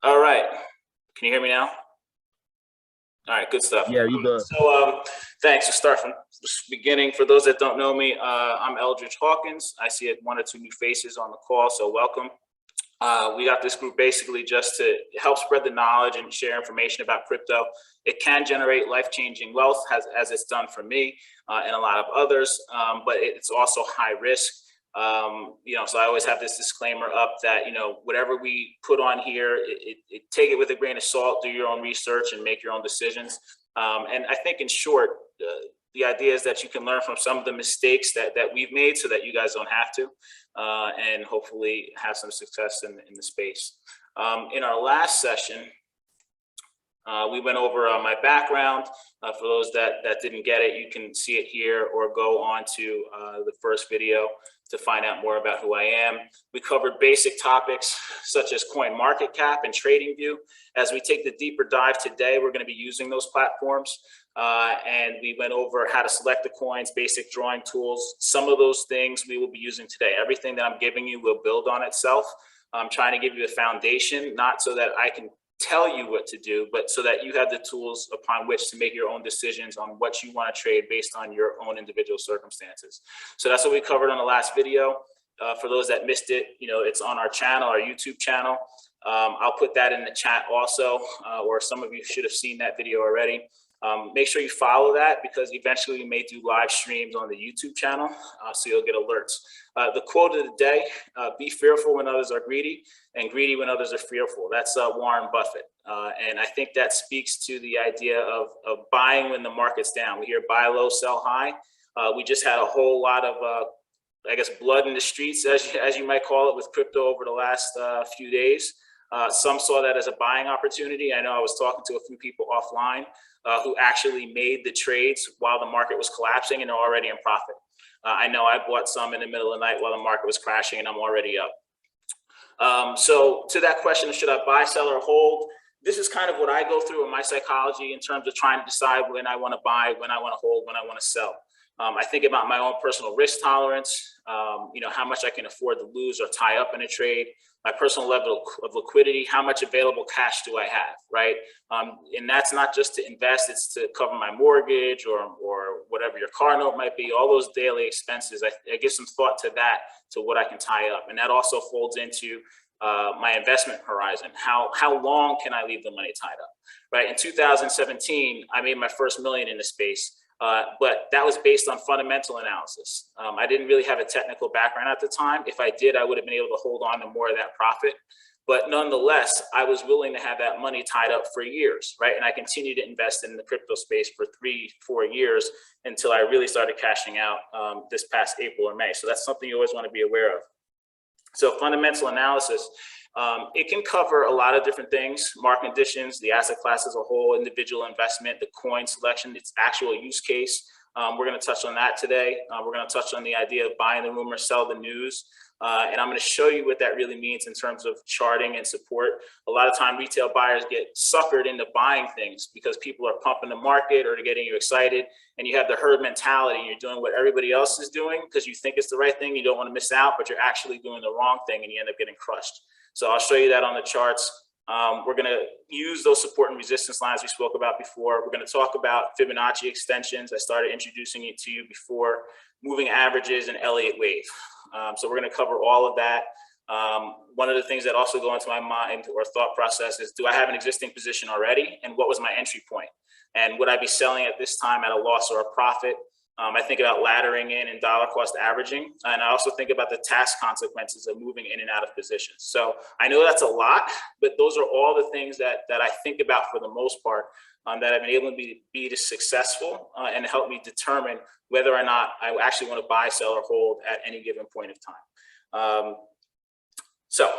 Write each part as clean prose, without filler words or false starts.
All right. Can you hear me now? All right, good stuff. Yeah, you good. So thanks. To start from the beginning, for those that don't know me, I'm Eldridge Hawkins. I see one or two new faces on the call, so welcome. We got this group basically just to help spread the knowledge and share information about crypto. It can generate life-changing wealth, as it's done for me and a lot of others, but it's also high risk. So I always have this disclaimer up that, whatever we put on here, take it with a grain of salt, do your own research and make your own decisions. And I think in short, the idea is that you can learn from some of the mistakes that we've made so that you guys don't have to, and hopefully have some success in the space. In our last session, we went over my background. For those that didn't get it, you can see it here or go on to the first video to find out more about who I am. We covered basic topics such as coin market cap and trading view. As we take the deeper dive today, we're going to be using those platforms. And we went over how to select the coins, basic drawing tools. Some of those things we will be using today. Everything that I'm giving you will build on itself. I'm trying to give you a foundation, not so that I can tell you what to do, but so that you have the tools upon which to make your own decisions on what you want to trade based on your own individual circumstances. So that's what we covered on the last video. For those that missed it, it's on our channel, our YouTube channel. I'll put that in the chat also, or some of you should have seen that video already. Make sure you follow that because eventually we may do live streams on the YouTube channel, so you'll get alerts. The quote of the day, be fearful when others are greedy and greedy when others are fearful. That's Warren Buffett. And I think that speaks to the idea of buying when the market's down. We hear buy low, sell high. We just had a whole lot of, blood in the streets, as you might call it, with crypto over the last few days. Some saw that as a buying opportunity. I know I was talking to a few people offline who actually made the trades while the market was collapsing and are already in profit. I know I bought some in the middle of the night while the market was crashing and I'm already up. So to that question, should I buy, sell, or hold? This is kind of what I go through in my psychology in terms of trying to decide when I want to buy, when I want to hold, when I want to sell. I think about my own personal risk tolerance, how much I can afford to lose or tie up in a trade, my personal level of liquidity, how much available cash do I have, right? And that's not just to invest, it's to cover my mortgage or whatever your car note might be, all those daily expenses. I give some thought to that, to what I can tie up. And that also folds into my investment horizon. How long can I leave the money tied up, right? In 2017, I made my first $1 million in the space. But that was based on fundamental analysis. I didn't really have a technical background at the time. If I did, I would have been able to hold on to more of that profit. But nonetheless, I was willing to have that money tied up for years, right? And I continued to invest in the crypto space for 3-4 years until I really started cashing out this past April or May. So that's something you always want to be aware of. So fundamental analysis, it can cover a lot of different things: market conditions, the asset class as a whole, individual investment, the coin selection, its actual use case. We're going to touch on that today. We're going to touch on the idea of buying the rumor, sell the news. And I'm going to show you what that really means in terms of charting and support. A lot of time retail buyers get suckered into buying things because people are pumping the market or they're getting you excited, and you have the herd mentality and you're doing what everybody else is doing because you think it's the right thing. You don't want to miss out, but you're actually doing the wrong thing and you end up getting crushed. So I'll show you that on the charts. We're going to use those support and resistance lines we spoke about before. We're going to talk about Fibonacci extensions. I started introducing it to you before, moving averages, and Elliott wave. So we're going to cover all of that. One of the things that also go into my mind or thought process is, do I have an existing position already? And what was my entry point? And would I be selling at this time at a loss or a profit? I think about laddering in and dollar cost averaging. And I also think about the tax consequences of moving in and out of positions. So I know that's a lot, but those are all the things that I think about for the most part that have been able to be successful and help me determine whether or not I actually want to buy, sell, or hold at any given point of time. So,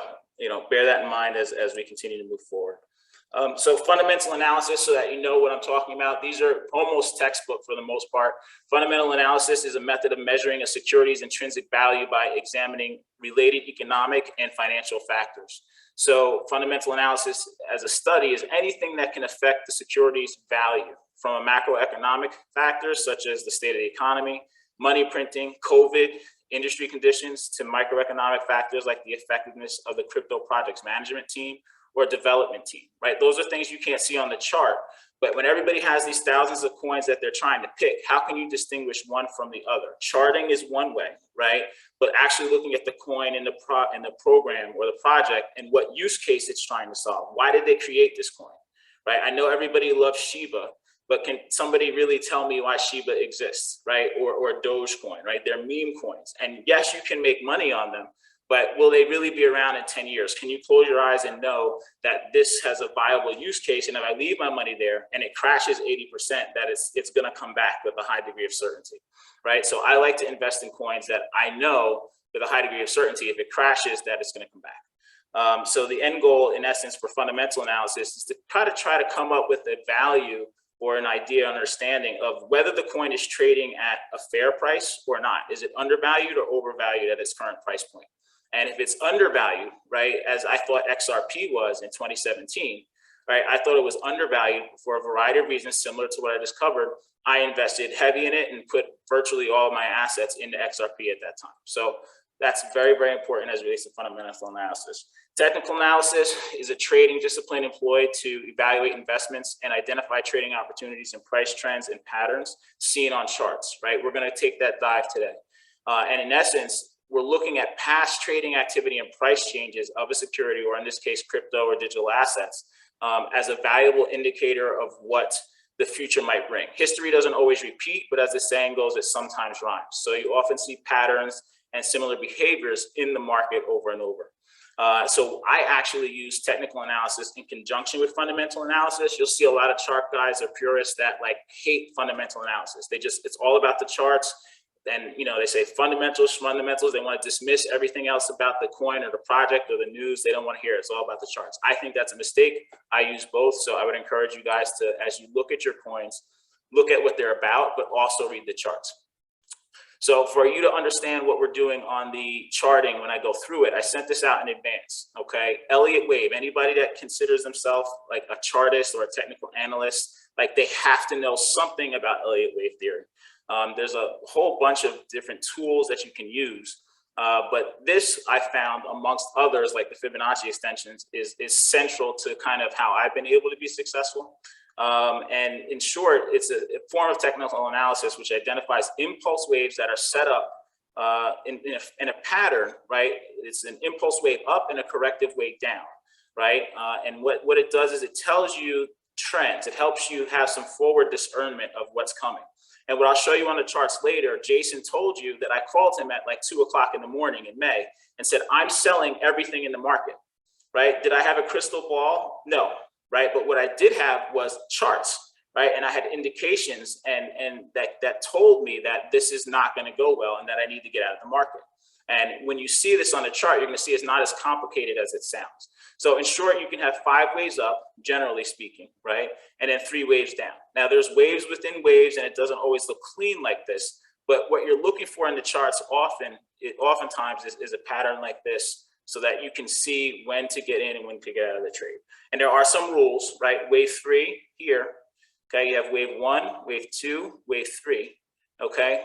bear that in mind as we continue to move forward. So fundamental analysis, so that you know what I'm talking about. These are almost textbook for the most part. Fundamental analysis is a method of measuring a security's intrinsic value by examining related economic and financial factors. So fundamental analysis as a study is anything that can affect the security's value, from a macroeconomic factors such as the state of the economy, money printing, COVID, industry conditions, to microeconomic factors like the effectiveness of the crypto project's management team, or a development team, right? Those are things you can't see on the chart. But when everybody has these thousands of coins that they're trying to pick, how can you distinguish one from the other? Charting is one way, right? But actually looking at the coin in the program or the project and what use case it's trying to solve. Why did they create this coin, right? I know everybody loves Shiba, but can somebody really tell me why Shiba exists, right? Or Dogecoin, right? They're meme coins. And yes, you can make money on them, but will they really be around in 10 years? Can you close your eyes and know that this has a viable use case? And if I leave my money there and it crashes 80%, that it's going to come back with a high degree of certainty, right? So I like to invest in coins that I know with a high degree of certainty, if it crashes, that it's going to come back. So the end goal, in essence, for fundamental analysis is to try to come up with a value or an idea, understanding of whether the coin is trading at a fair price or not. Is it undervalued or overvalued at its current price point? And if it's undervalued, right, as I thought XRP was in 2017, right, I thought it was undervalued for a variety of reasons similar to what I just covered. I invested heavy in it and put virtually all of my assets into XRP at that time. So that's very, very important as it relates to fundamental analysis. Technical analysis is a trading discipline employed to evaluate investments and identify trading opportunities and price trends and patterns seen on charts, right? We're going to take that dive today. And in essence, we're looking at past trading activity and price changes of a security, or in this case, crypto or digital assets, as a valuable indicator of what the future might bring. History doesn't always repeat, but as the saying goes, it sometimes rhymes. So you often see patterns and similar behaviors in the market over and over. So I actually use technical analysis in conjunction with fundamental analysis. You'll see a lot of chart guys or purists that like hate fundamental analysis. It's all about the charts. And, you know, they say fundamentals. They want to dismiss everything else about the coin or the project or the news. They don't want to hear it. It's all about the charts. I think that's a mistake. I use both. So I would encourage you guys to, as you look at your coins, look at what they're about, but also read the charts. So for you to understand what we're doing on the charting, when I go through it, I sent this out in advance, okay? Elliott Wave, anybody that considers themselves like a chartist or a technical analyst, like they have to know something about Elliott Wave theory. There's a whole bunch of different tools that you can use. But this I found, amongst others, like the Fibonacci extensions, is central to kind of how I've been able to be successful. And in short, it's a form of technical analysis which identifies impulse waves that are set up in a pattern, right? It's an impulse wave up and a corrective wave down, right? And what it does is it tells you trends. It helps you have some forward discernment of what's coming. And what I'll show you on the charts later, Jason told you that I called him at like 2 o'clock in the morning in May and said, I'm selling everything in the market, right? Did I have a crystal ball? No, right? But what I did have was charts, right? And I had indications and that told me that this is not going to go well and that I need to get out of the market. And when you see this on the chart, you're going to see it's not as complicated as it sounds. So in short, you can have 5 waves up, generally speaking, right? And then 3 waves down. Now there's waves within waves, and it doesn't always look clean like this. But what you're looking for in the charts oftentimes is a pattern like this, so that you can see when to get in and when to get out of the trade. And there are some rules, right? Wave 3 here, okay? You have wave 1, wave 2, wave 3, okay?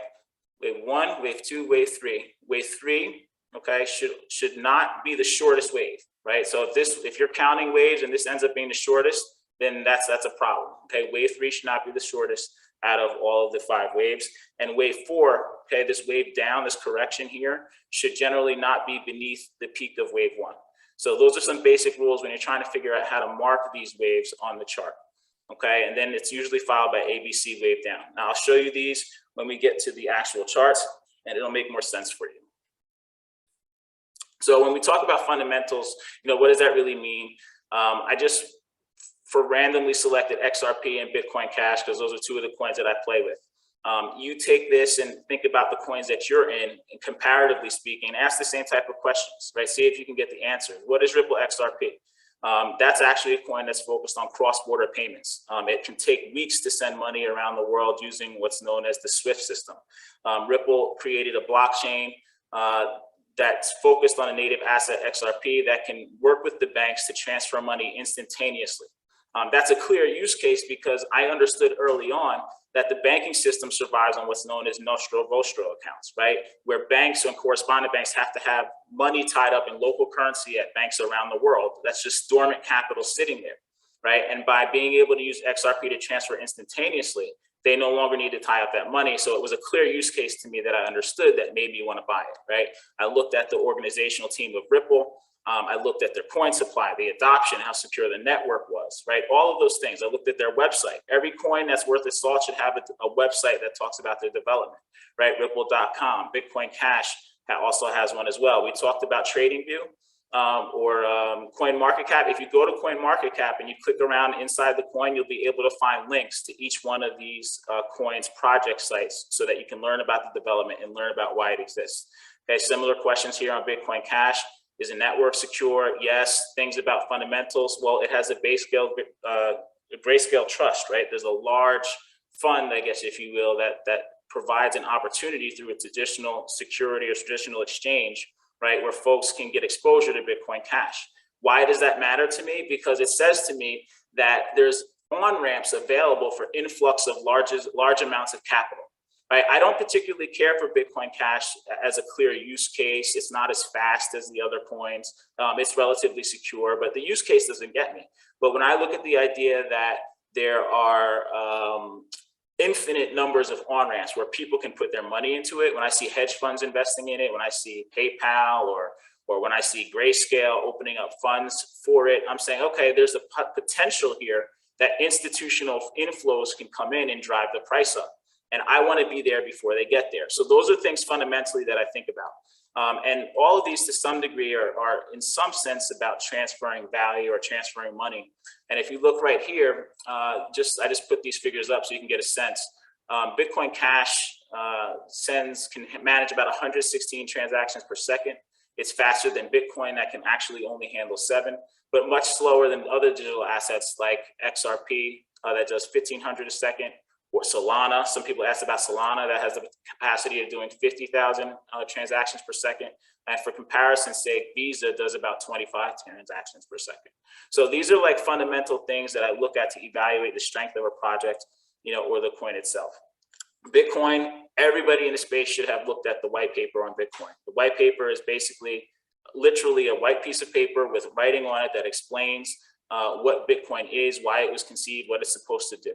Wave 1, wave 2, wave 3. Wave 3, okay, should not be the shortest wave, right? So if you're counting waves and this ends up being the shortest, then that's a problem. Okay, wave 3 should not be the shortest out of all of the 5 waves. And wave 4, okay, this wave down, this correction here, should generally not be beneath the peak of wave 1. So those are some basic rules when you're trying to figure out how to mark these waves on the chart. Okay, and then it's usually followed by ABC wave down. Now I'll show you these when we get to the actual charts, and it'll make more sense for you. So when we talk about fundamentals, you know, what does that really mean? I just randomly selected XRP and Bitcoin Cash because those are 2 of the coins that I play with. You take this and think about the coins that you're in, and comparatively speaking, ask the same type of questions, right? See if you can get the answer. What is Ripple XRP? That's actually a coin that's focused on cross-border payments. It can take weeks to send money around the world using what's known as the SWIFT system. Ripple created a blockchain that's focused on a native asset XRP that can work with the banks to transfer money instantaneously. That's a clear use case because I understood early on that the banking system survives on what's known as nostro vostro accounts, right? Where banks and correspondent banks have to have money tied up in local currency at banks around the world. That's just dormant capital sitting there, right? And by being able to use XRP to transfer instantaneously, they no longer need to tie up that money. So it was a clear use case to me that I understood that made me want to buy it, right? I looked at the organizational team of Ripple. I looked at their coin supply, the adoption, how secure the network was, right? All of those things. I looked at their website. Every coin that's worth its salt should have a website that talks about their development, right? Ripple.com, Bitcoin Cash also has one as well. We talked about TradingView or CoinMarketCap. If you go to CoinMarketCap and you click around inside the coin, you'll be able to find links to each one of these coins project sites so that you can learn about the development and learn about why it exists. Okay, similar questions here on Bitcoin Cash. Is a network secure? Yes. Things about fundamentals. Well, it has a grayscale trust, right? There's a large fund, I guess, if you will, that provides an opportunity through its traditional security or traditional exchange, right, where folks can get exposure to Bitcoin Cash. Why does that matter to me? Because it says to me that there's on-ramps available for influx of large amounts of capital. Right? I don't particularly care for Bitcoin Cash as a clear use case. It's not as fast as the other coins. It's relatively secure, but the use case doesn't get me. But when I look at the idea that there are infinite numbers of on-ramps where people can put their money into it, when I see hedge funds investing in it, when I see PayPal or when I see Grayscale opening up funds for it, I'm saying, okay, there's a potential here that institutional inflows can come in and drive the price up. And I want to be there before they get there. So those are things fundamentally that I think about. And all of these to some degree are in some sense about transferring value or transferring money. And if you look right here, I just put these figures up so you can get a sense. Bitcoin Cash can manage about 116 transactions per second. It's faster than Bitcoin that can actually only handle 7, but much slower than other digital assets like XRP that does 1,500 a second. Or Solana. Some people asked about Solana that has the capacity of doing 50,000 transactions per second. And for comparison's sake, Visa does about 25 transactions per second. So these are like fundamental things that I look at to evaluate the strength of a project, or the coin itself. Bitcoin, everybody in the space should have looked at the white paper on Bitcoin. The white paper is basically literally a white piece of paper with writing on it that explains what Bitcoin is, why it was conceived, what it's supposed to do.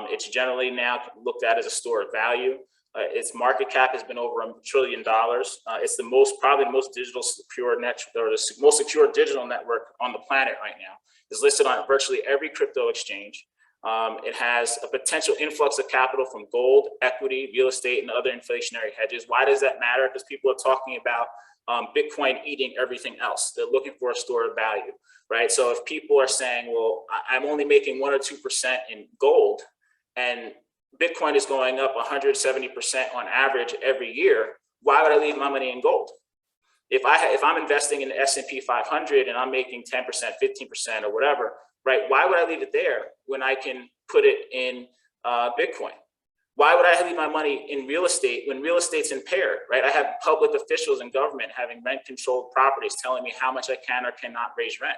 It's generally now looked at as a store of value. Its market cap has been over $1 trillion. It's probably the most digital secure the most secure digital network on the planet right now. It's listed on virtually every crypto exchange. It has a potential influx of capital from gold, equity, real estate, and other inflationary hedges. Why does that matter? Because people are talking about Bitcoin eating everything else. They're looking for a store of value, right? So if people are saying, well, I'm only making 1 or 2% in gold and Bitcoin is going up 170% on average every year, why would I leave my money in gold? If I'm investing in the S&P 500 and I'm making 10%, 15% or whatever, right? Why would I leave it there when I can put it in Bitcoin? Why would I leave my money in real estate when real estate's impaired, right? I have public officials in government having rent-controlled properties telling me how much I can or cannot raise rent,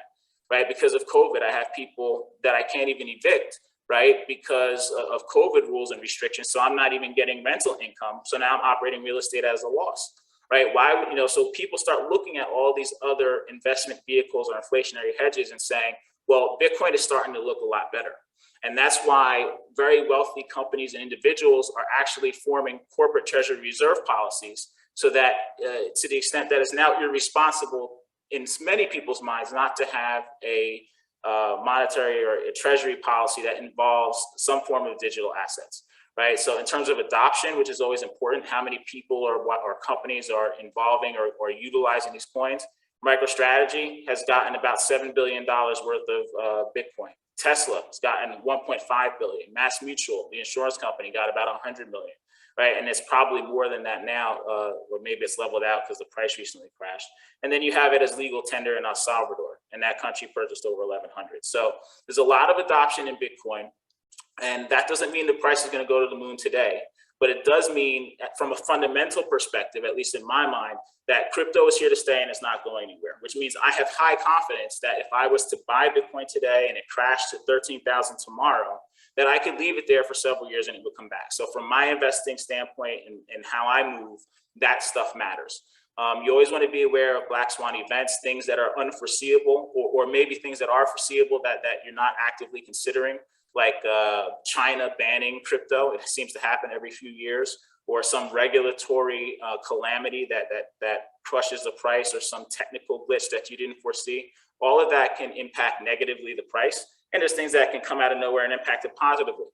right? Because of COVID, I have people that I can't even evict, right? Because of COVID rules and restrictions. So I'm not even getting rental income. So now I'm operating real estate as a loss, right? Why, so people start looking at all these other investment vehicles or inflationary hedges and saying, well, Bitcoin is starting to look a lot better. And that's why very wealthy companies and individuals are actually forming corporate treasury reserve policies so that to the extent that it's now irresponsible in many people's minds not to have a monetary or a treasury policy that involves some form of digital assets, right? So in terms of adoption, which is always important, how many people or companies are involving or utilizing these coins, MicroStrategy has gotten about $7 billion worth of Bitcoin. Tesla has gotten 1.5 billion. Mass Mutual, the insurance company, got about 100 million, right? And it's probably more than that now, or maybe it's leveled out because the price recently crashed. And then you have it as legal tender in El Salvador, and that country purchased over 1,100. So there's a lot of adoption in Bitcoin, and that doesn't mean the price is going to go to the moon today. but it does mean from a fundamental perspective, at least in my mind, that crypto is here to stay and it's not going anywhere, which means I have high confidence that if I was to buy Bitcoin today and it crashed to 13,000 tomorrow, that I could leave it there for several years and it would come back. So from my investing standpoint and how I move, that stuff matters. You always want to be aware of black swan events, things that are unforeseeable, or maybe things that are foreseeable that you're not actively considering, like China banning crypto. It seems to happen every few years, or some regulatory calamity that crushes the price, or some technical glitch that you didn't foresee. All of that can impact negatively the price. And there's things that can come out of nowhere and impact it positively.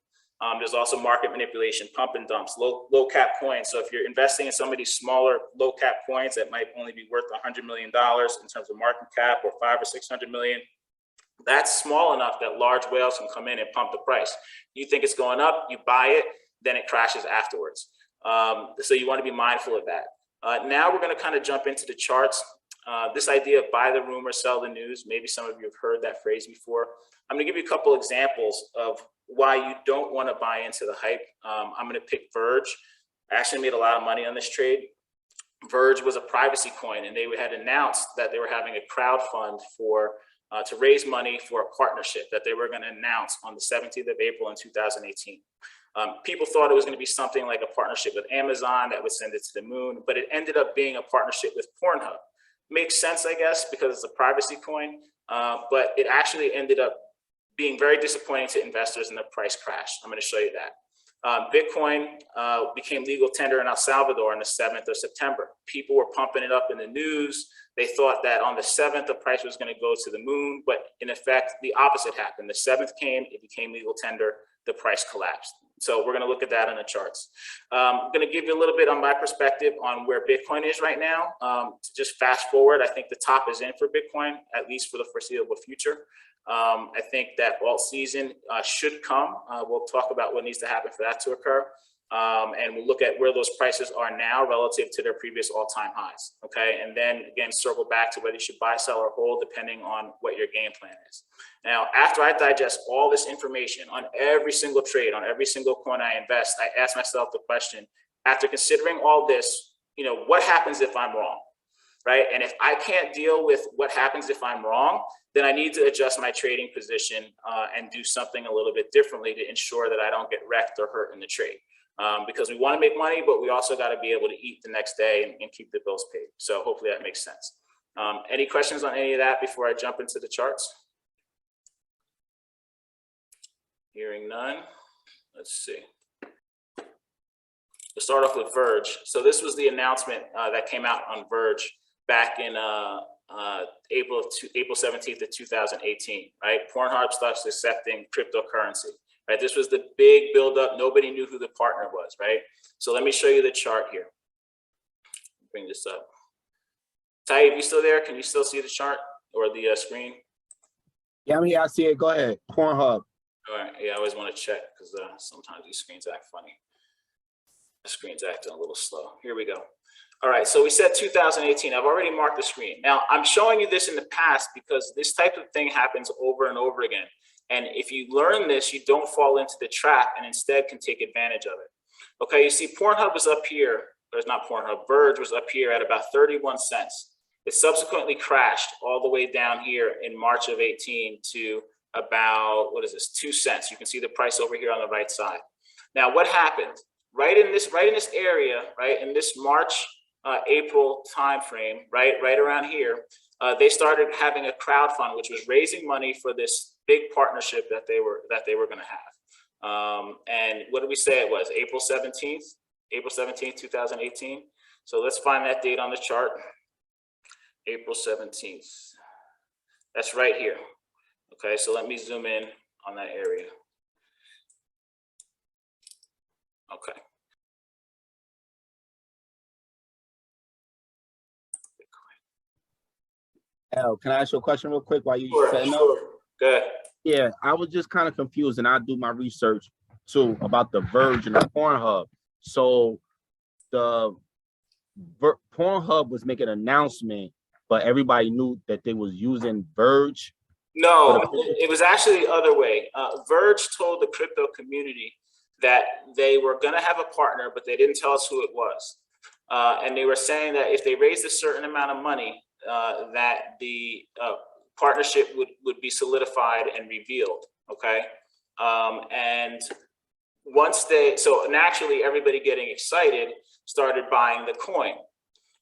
There's also market manipulation, pump and dumps, low cap coins. So if you're investing in some of these smaller low cap coins that might only be worth $100 million in terms of market cap, or 500 or 600 million, that's small enough that large whales can come in and pump the price. You think it's going up, you buy it, then it crashes afterwards. So you want to be mindful of that. Now we're going to kind of jump into the charts. This idea of buy the rumor, sell the news, maybe some of you have heard that phrase before. I'm going to give you a couple examples of why you don't want to buy into the hype. I'm going to pick Verge. I actually made a lot of money on this trade. Verge was a privacy coin, and they had announced that they were having a crowd fund for to raise money for a partnership that they were going to announce on the 17th of April in 2018. People thought it was going to be something like a partnership with Amazon that would send it to the moon, but it ended up being a partnership with Pornhub. Makes sense, I guess, because it's a privacy coin, but it actually ended up being very disappointing to investors, and the price crashed. I'm going to show you that. Bitcoin became legal tender in El Salvador on the 7th of September. People were pumping it up in the news. They thought that on the 7th, the price was going to go to the moon, but in effect, the opposite happened. The 7th came, it became legal tender, the price collapsed. So we're going to look at that on the charts. I'm going to give you a little bit on my perspective on where Bitcoin is right now. To just fast forward, I think the top is in for Bitcoin, at least for the foreseeable future. I think that alt season should come. We'll talk about what needs to happen for that to occur. And we'll look at where those prices are now relative to their previous all-time highs. Okay, and then again, circle back to whether you should buy, sell, or hold, depending on what your game plan is. Now, after I digest all this information on every single trade, on every single coin I invest, I ask myself the question, after considering all this, what happens if I'm wrong? Right? And if I can't deal with what happens if I'm wrong, then I need to adjust my trading position and do something a little bit differently to ensure that I don't get wrecked or hurt in the trade. Because we want to make money, but we also got to be able to eat the next day and keep the bills paid. So hopefully that makes sense. Any questions on any of that before I jump into the charts? Hearing none. Let's see. We'll start off with Verge. So this was the announcement that came out on Verge back in April 17th of 2018, right? Pornhub starts accepting cryptocurrency, right? This was the big buildup. Nobody knew who the partner was, right? So let me show you the chart here. Bring this up. Taib, you still there? Can you still see the chart or the screen? Yeah, I'm here. I see it. Go ahead. Pornhub. All right. Yeah, I always want to check because sometimes these screens act funny. The screen's acting a little slow. Here we go. All right, so we said 2018. I've already marked the screen. Now, I'm showing you this in the past because this type of thing happens over and over again. And if you learn this, you don't fall into the trap and instead can take advantage of it. Okay, you see Pornhub was up here. There's not Pornhub. Verge was up here at about 31 cents. It subsequently crashed all the way down here in March of 18 to about, 2 cents. You can see the price over here on the right side. Now, what happened? Right in this area, right in this March, April timeframe, right around here, they started having a crowd fund, which was raising money for this big partnership that they were going to have. And what did we say it was? April 17th, 2018. So let's find that date on the chart. April 17th. That's right here. Okay, so let me zoom in on that area. Okay. Al, can I ask you a question real quick while you setting up? Sure. Good. Yeah, I was just kind of confused, and I do my research too about the Verge and the Pornhub. So the Pornhub was making an announcement, but everybody knew that they was using Verge. No, it was actually the other way. Verge told the crypto community that they were going to have a partner, but they didn't tell us who it was. And they were saying that if they raised a certain amount of money, that the partnership would be solidified and revealed. Okay. And once so naturally everybody getting excited started buying the coin,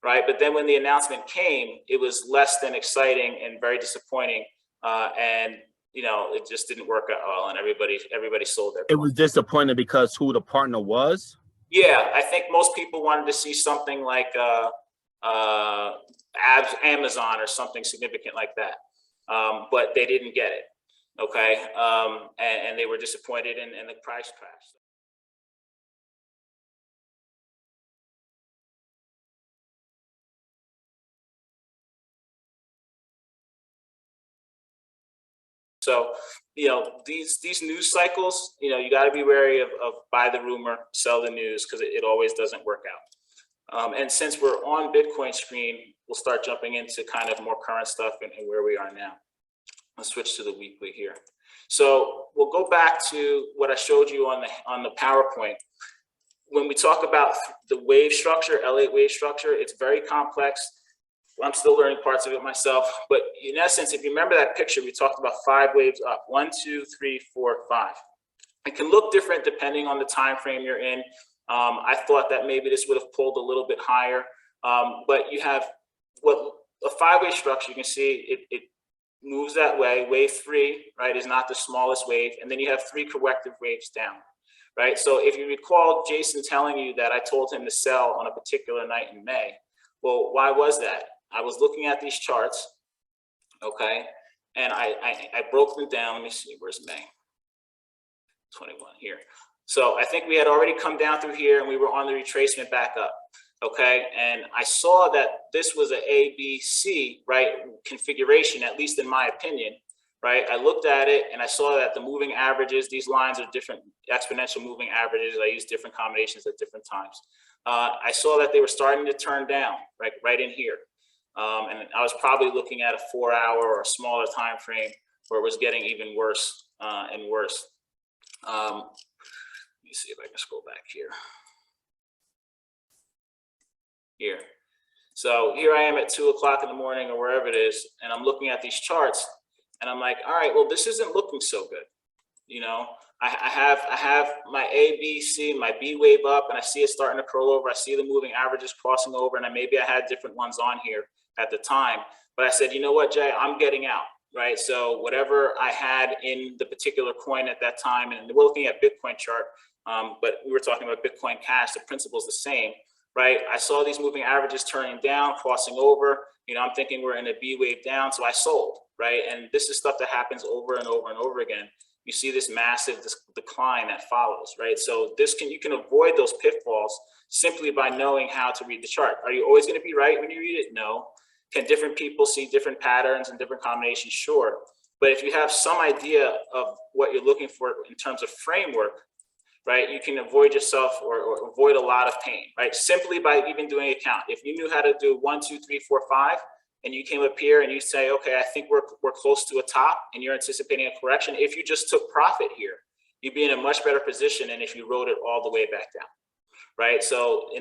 right? But then when the announcement came, it was less than exciting and very disappointing. And it just didn't work out well, and everybody sold their coin. It was disappointing because who the partner was? Yeah, I think most people wanted to see something like Amazon or something significant like that, but they didn't get it. Okay, and they were disappointed, and the price crashed. So, these news cycles, you got to be wary of buy the rumor, sell the news, because it always doesn't work out. And since we're on Bitcoin screen, we'll start jumping into kind of more current stuff and where we are now. Let's switch to the weekly here. So we'll go back to what I showed you on the PowerPoint. When we talk about the wave structure, Elliott wave structure, it's very complex. I'm still learning parts of it myself, but in essence, if you remember that picture, we talked about 5 waves up: 1, 2, 3, 4, 5. It can look different depending on the time frame you're in. I thought that maybe this would have pulled a little bit higher, but you have a 5-wave structure. You can see it moves that way. Wave 3, right, is not the smallest wave, and then you have 3 corrective waves down, right? So if you recall Jason telling you that I told him to sell on a particular night in May, well, why was that? I was looking at these charts, okay, and I broke them down. Let me see, where's May? 21 here. So I think we had already come down through here, and we were on the retracement back up, okay? And I saw that this was a B, C, right, configuration, at least in my opinion, right? I looked at it, and I saw that the moving averages, these lines are different exponential moving averages. I use different combinations at different times. I saw that they were starting to turn down, right in here. And I was probably looking at a 4-hour or a smaller time frame where it was getting even worse and worse. Let me see if I can scroll back here. So here I am at 2 o'clock in the morning or wherever it is, and I'm looking at these charts, and I'm like, all right, well, this isn't looking so good. I have my A, B, C, my B wave up, and I see it starting to curl over. I see the moving averages crossing over, and maybe I had different ones on here at the time, but I said, you know what, Jay, I'm getting out, right? So whatever I had in the particular coin at that time, and we're looking at Bitcoin chart, but we were talking about Bitcoin Cash, the principle is the same, right? I saw these moving averages turning down, crossing over, I'm thinking we're in a B wave down, so I sold, right? And this is stuff that happens over and over and over again. You see this massive decline that follows, right? So you can avoid those pitfalls simply by knowing how to read the chart. Are you always going to be right when you read it? No. Can different people see different patterns and different combinations? Sure. But if you have some idea of what you're looking for in terms of framework, right, you can avoid yourself or avoid a lot of pain, right? Simply by even doing a count. If you knew how to do 1, 2, 3, 4, 5, and you came up here and you say, okay, I think we're close to a top, and you're anticipating a correction. If you just took profit here, you'd be in a much better position than if you rode it all the way back down, right? So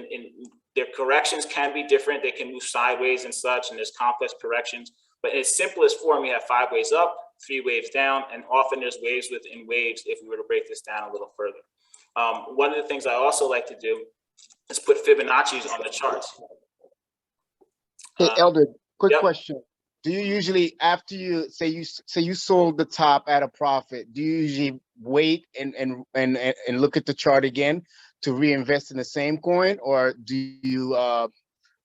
their corrections can be different. They can move sideways and such, and there's complex corrections. But in its simplest form, you have 5 waves up, 3 waves down, and often there's waves within waves if we were to break this down a little further. One of the things I also like to do is put Fibonacci's on the charts. Hey, Elder, quick Yep. question. Do you usually, after you say you sold the top at a profit, do you usually wait and look at the chart again to reinvest in the same coin, or do you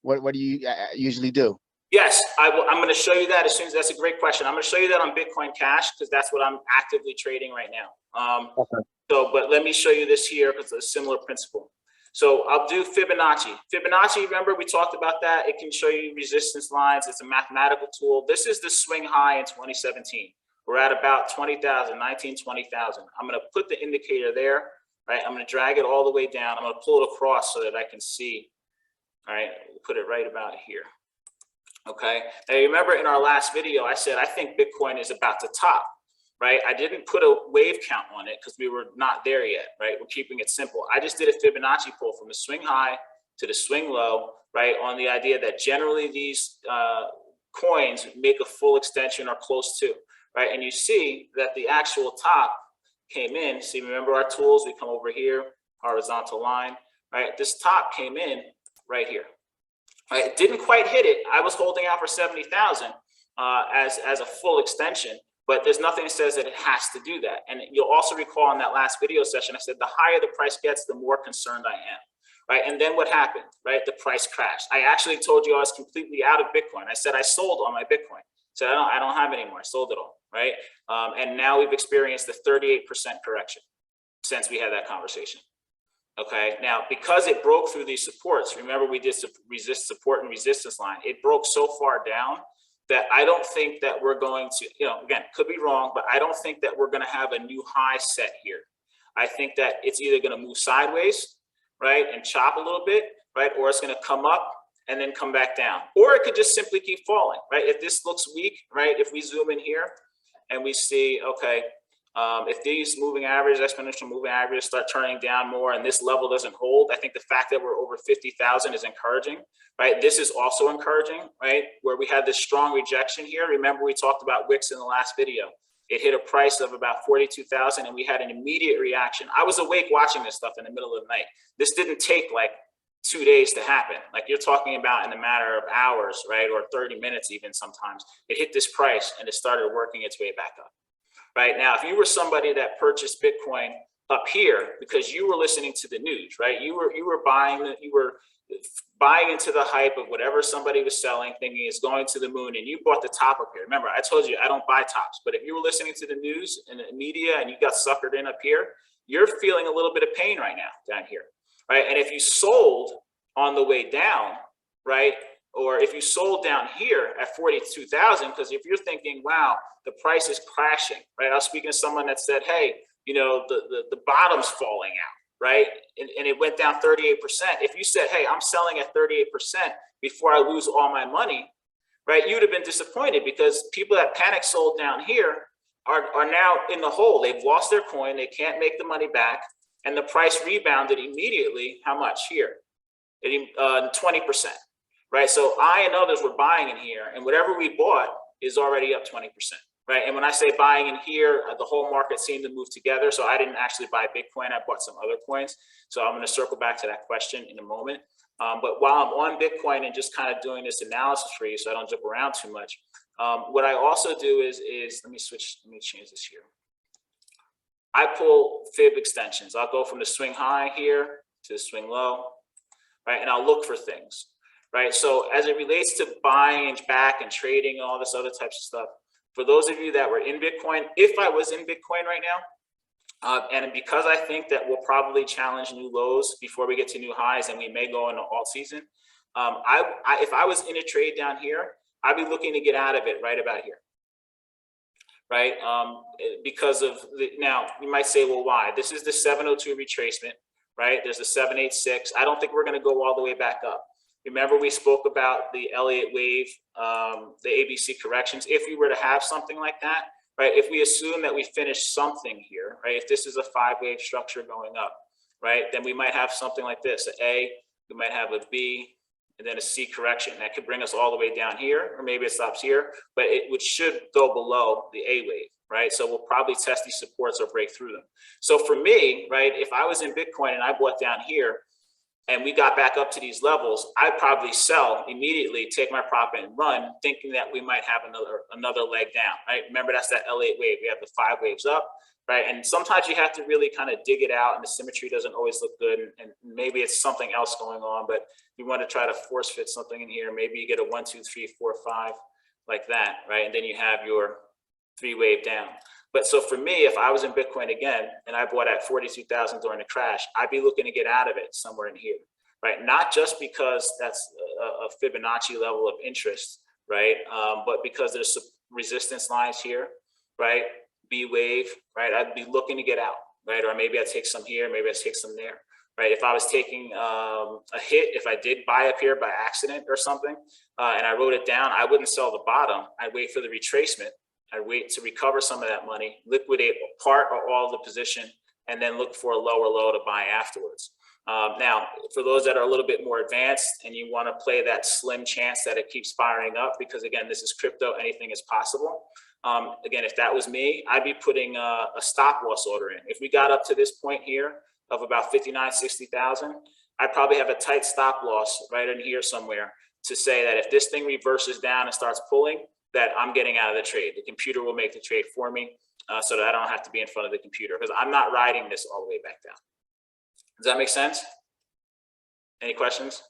what do you usually do? Yes, I'm going to show you that as soon as. That's a great question. I'm going to show you that on Bitcoin Cash because that's what I'm actively trading right now. Okay. So, but let me show you this here because it's a similar principle. So I'll do Fibonacci. Fibonacci, remember we talked about that. It can show you resistance lines. It's a mathematical tool. This is the swing high in 2017. We're at about 20,000, 20,000. I'm going to put the indicator there, right? I'm going to drag it all the way down. I'm going to pull it across so that I can see. All right, put it right about here. Okay. Now, remember in our last video, I said I think Bitcoin is about to top. right? I didn't put a wave count on it because we were not there yet, right? We're keeping it simple. I just did a Fibonacci pull from the swing high to the swing low, right? On the idea that generally these coins make a full extension or close to, right? And you see that the actual top came in. See, remember our tools? We come over here, horizontal line, right? This top came in right here. Right? It didn't quite hit it. I was holding out for 70,000 as a full extension, but there's nothing that says that it has to do that. And you'll also recall in that last video session, I said the higher the price gets, the more concerned I am. Right? And then what happened? Right? The price crashed. I actually told you I was completely out of Bitcoin. I said I sold all my Bitcoin. So I don't have any more. I sold it all. Right? And now we've experienced a 38% correction since we had that conversation. Okay, now because it broke through these supports, remember we did support and resistance line, it broke so far down that I don't think that we're going to, again, could be wrong, but I don't think that we're going to have a new high set here. I think that it's either going to move sideways, right, and chop a little bit, right, or it's going to come up and then come back down, or it could just simply keep falling, right? If this looks weak, right, if we zoom in here and we see, okay, if these moving averages, exponential moving averages start turning down more and this level doesn't hold, I think the fact that we're over 50,000 is encouraging, right? This is also encouraging, right? Where we had this strong rejection here. Remember, we talked about Wix in the last video. It hit a price of about 42,000 and we had an immediate reaction. I was awake watching this stuff in the middle of the night. This didn't take like 2 days to happen. Like you're talking about in a matter of hours, right? Or 30 minutes even sometimes. It hit this price and it started working its way back up. Right now, if you were somebody that purchased Bitcoin up here because you were listening to the news, right? You were buying into the hype of whatever somebody was selling, thinking it's going to the moon, and you bought the top up here. Remember, I told you I don't buy tops, but if you were listening to the news and the media and you got suckered in up here, you're feeling a little bit of pain right now down here, right? And if you sold on the way down, right? Or if you sold down here at 42,000, because if you're thinking, wow, the price is crashing, right? I was speaking to someone that said, hey, the bottom's falling out, right? And it went down 38%. If you said, hey, I'm selling at 38% before I lose all my money, right? You'd have been disappointed because people that panic sold down here are now in the hole. They've lost their coin. They can't make the money back. And the price rebounded immediately. How much here? 20%. Right, so I and others were buying in here, and whatever we bought is already up 20%. Right, and when I say buying in here, the whole market seemed to move together. So I didn't actually buy Bitcoin; I bought some other coins. So I'm going to circle back to that question in a moment. But while I'm on Bitcoin and just kind of doing this analysis for you, so I don't jump around too much, what I also do is let me change this here. I pull fib extensions. I'll go from the swing high here to the swing low, right, and I'll look for things. Right. So as it relates to buying back and trading and all this other types of stuff, for those of you that were in Bitcoin, if I was in Bitcoin right now, and because I think that we'll probably challenge new lows before we get to new highs and we may go into alt season, if I was in a trade down here, I'd be looking to get out of it right about here. Right. Because of now you might say, well, why? This is the 702 retracement. Right. There's the 786. I don't think we're going to go all the way back up. Remember, we spoke about the Elliott wave, the ABC corrections. If we were to have something like that, right? If we assume that we finish something here, right? If this is a 5-wave structure going up, right? Then we might have something like this: an A, we might have a B, and then a C correction. That could bring us all the way down here, or maybe it stops here, but it should go below the A wave, right? So we'll probably test these supports or break through them. So for me, right, if I was in Bitcoin and I bought down here, and we got back up to these levels, I'd probably sell immediately, take my profit and run, thinking that we might have another leg down, right? Remember, that's that Elliott wave. We have the 5 waves up, right? And sometimes you have to really kind of dig it out, and the symmetry doesn't always look good, and maybe it's something else going on, but you want to try to force fit something in here. Maybe you get a 1, 2, 3, 4, 5 like that, right? And then you have your 3-wave down. But so for me, if I was in Bitcoin again, and I bought at 42,000 during the crash, I'd be looking to get out of it somewhere in here, right? Not just because that's a Fibonacci level of interest, right? But because there's some resistance lines here, right? B wave, right? I'd be looking to get out, right? Or maybe I take some here, maybe I take some there, right? If I was taking a hit, if I did buy up here by accident or something, and I wrote it down, I wouldn't sell the bottom. I'd wait for the retracement, I wait to recover some of that money, liquidate part or all of the position, and then look for a lower low to buy afterwards. Now, for those that are a little bit more advanced and you want to play that slim chance that it keeps firing up, because again, this is crypto, anything is possible. Again, if that was me, I'd be putting a stop loss order in. If we got up to this point here of about 59, 60,000, I'd probably have a tight stop loss right in here somewhere to say that if this thing reverses down and starts pulling, that I'm getting out of the trade. The computer will make the trade for me so that I don't have to be in front of the computer, because I'm not riding this all the way back down. Does that make sense? Any questions?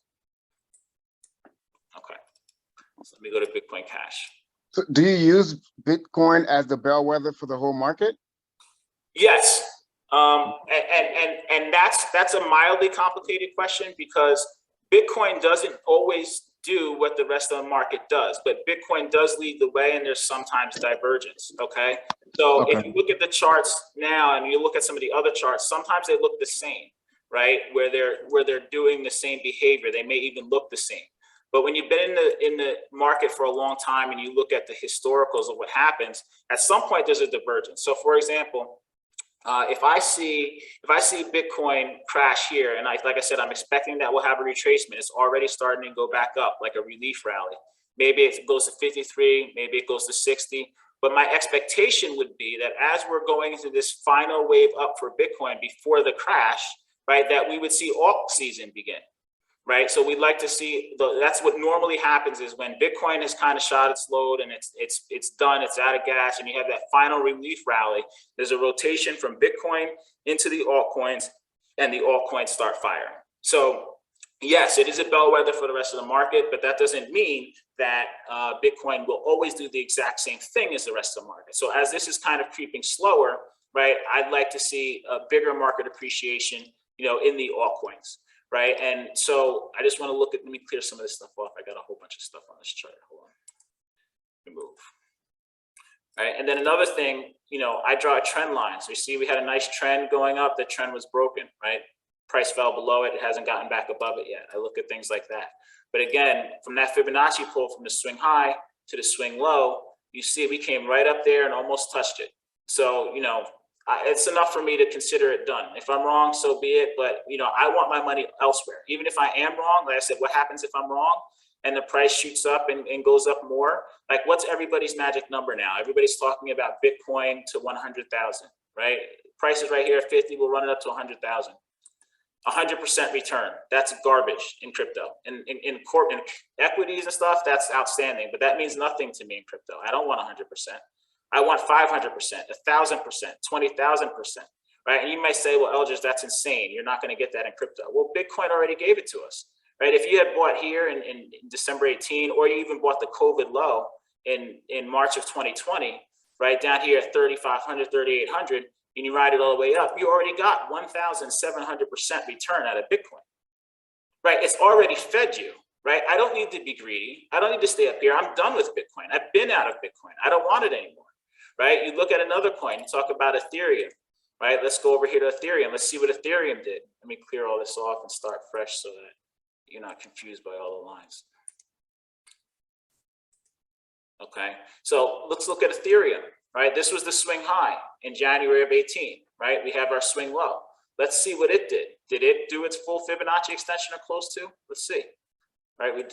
Okay, so let me go to Bitcoin Cash. So do you use Bitcoin as the bellwether for the whole market? Yes, and that's a mildly complicated question, because Bitcoin doesn't always do what the rest of the market does, but Bitcoin does lead the way, and there's sometimes divergence. Okay, so if you look at the charts now and you look at some of the other charts, sometimes they look the same, right? Where they're doing the same behavior, they may even look the same. But when you've been in the market for a long time and you look at the historicals of what happens, at some point there's a divergence. So for example, if I see Bitcoin crash here, and like I said, I'm expecting that we'll have a retracement. It's already starting to go back up like a relief rally. Maybe it goes to 53, maybe it goes to 60. But my expectation would be that as we're going into this final wave up for Bitcoin before the crash, right, that we would see alt season begin. Right, so we'd like to see that's what normally happens is when Bitcoin has kind of shot its load and it's done, it's out of gas, and you have that final relief rally. There's a rotation from Bitcoin into the altcoins, and the altcoins start firing. So yes, it is a bellwether for the rest of the market, but that doesn't mean that Bitcoin will always do the exact same thing as the rest of the market. So as this is kind of creeping slower, right, I'd like to see a bigger market appreciation, in the altcoins. Right. And so I just want to let me clear some of this stuff off. I got a whole bunch of stuff on this chart. Hold on. Remove. All right. And then another thing, I draw a trend line. So you see we had a nice trend going up. The trend was broken, right? Price fell below it. It hasn't gotten back above it yet. I look at things like that. But again, from that Fibonacci pull from the swing high to the swing low, you see we came right up there and almost touched it. So, it's enough for me to consider it done. If I'm wrong, so be it. But, I want my money elsewhere. Even if I am wrong, like I said, what happens if I'm wrong and the price shoots up and goes up more? Like, what's everybody's magic number now? Everybody's talking about Bitcoin to 100,000, right? Price is right here at 50. We'll run it up to 100,000. 100% return. That's garbage in crypto. In equities and stuff, that's outstanding. But that means nothing to me in crypto. I don't want 100%. I want 500%, 1,000%, 20,000%, right? And you might say, well, Eldridge, that's insane. You're not going to get that in crypto. Well, Bitcoin already gave it to us, right? If you had bought here in December 18, or you even bought the COVID low in March of 2020, right down here at 3,500, 3,800, and you ride it all the way up, you already got 1,700% return out of Bitcoin, right? It's already fed you. Right? I don't need to be greedy. I don't need to stay up here. I'm done with Bitcoin. I've been out of Bitcoin. I don't want it anymore. Right? You look at another coin, you talk about Ethereum, right? Let's go over here to Ethereum. Let's see what Ethereum did. Let me clear all this off and start fresh so that you're not confused by all the lines. Okay, so let's look at Ethereum, right? This was the swing high in January of 18, right? We have our swing low. Let's see what it did. Did it do its full Fibonacci extension or close to? Let's see. Right, we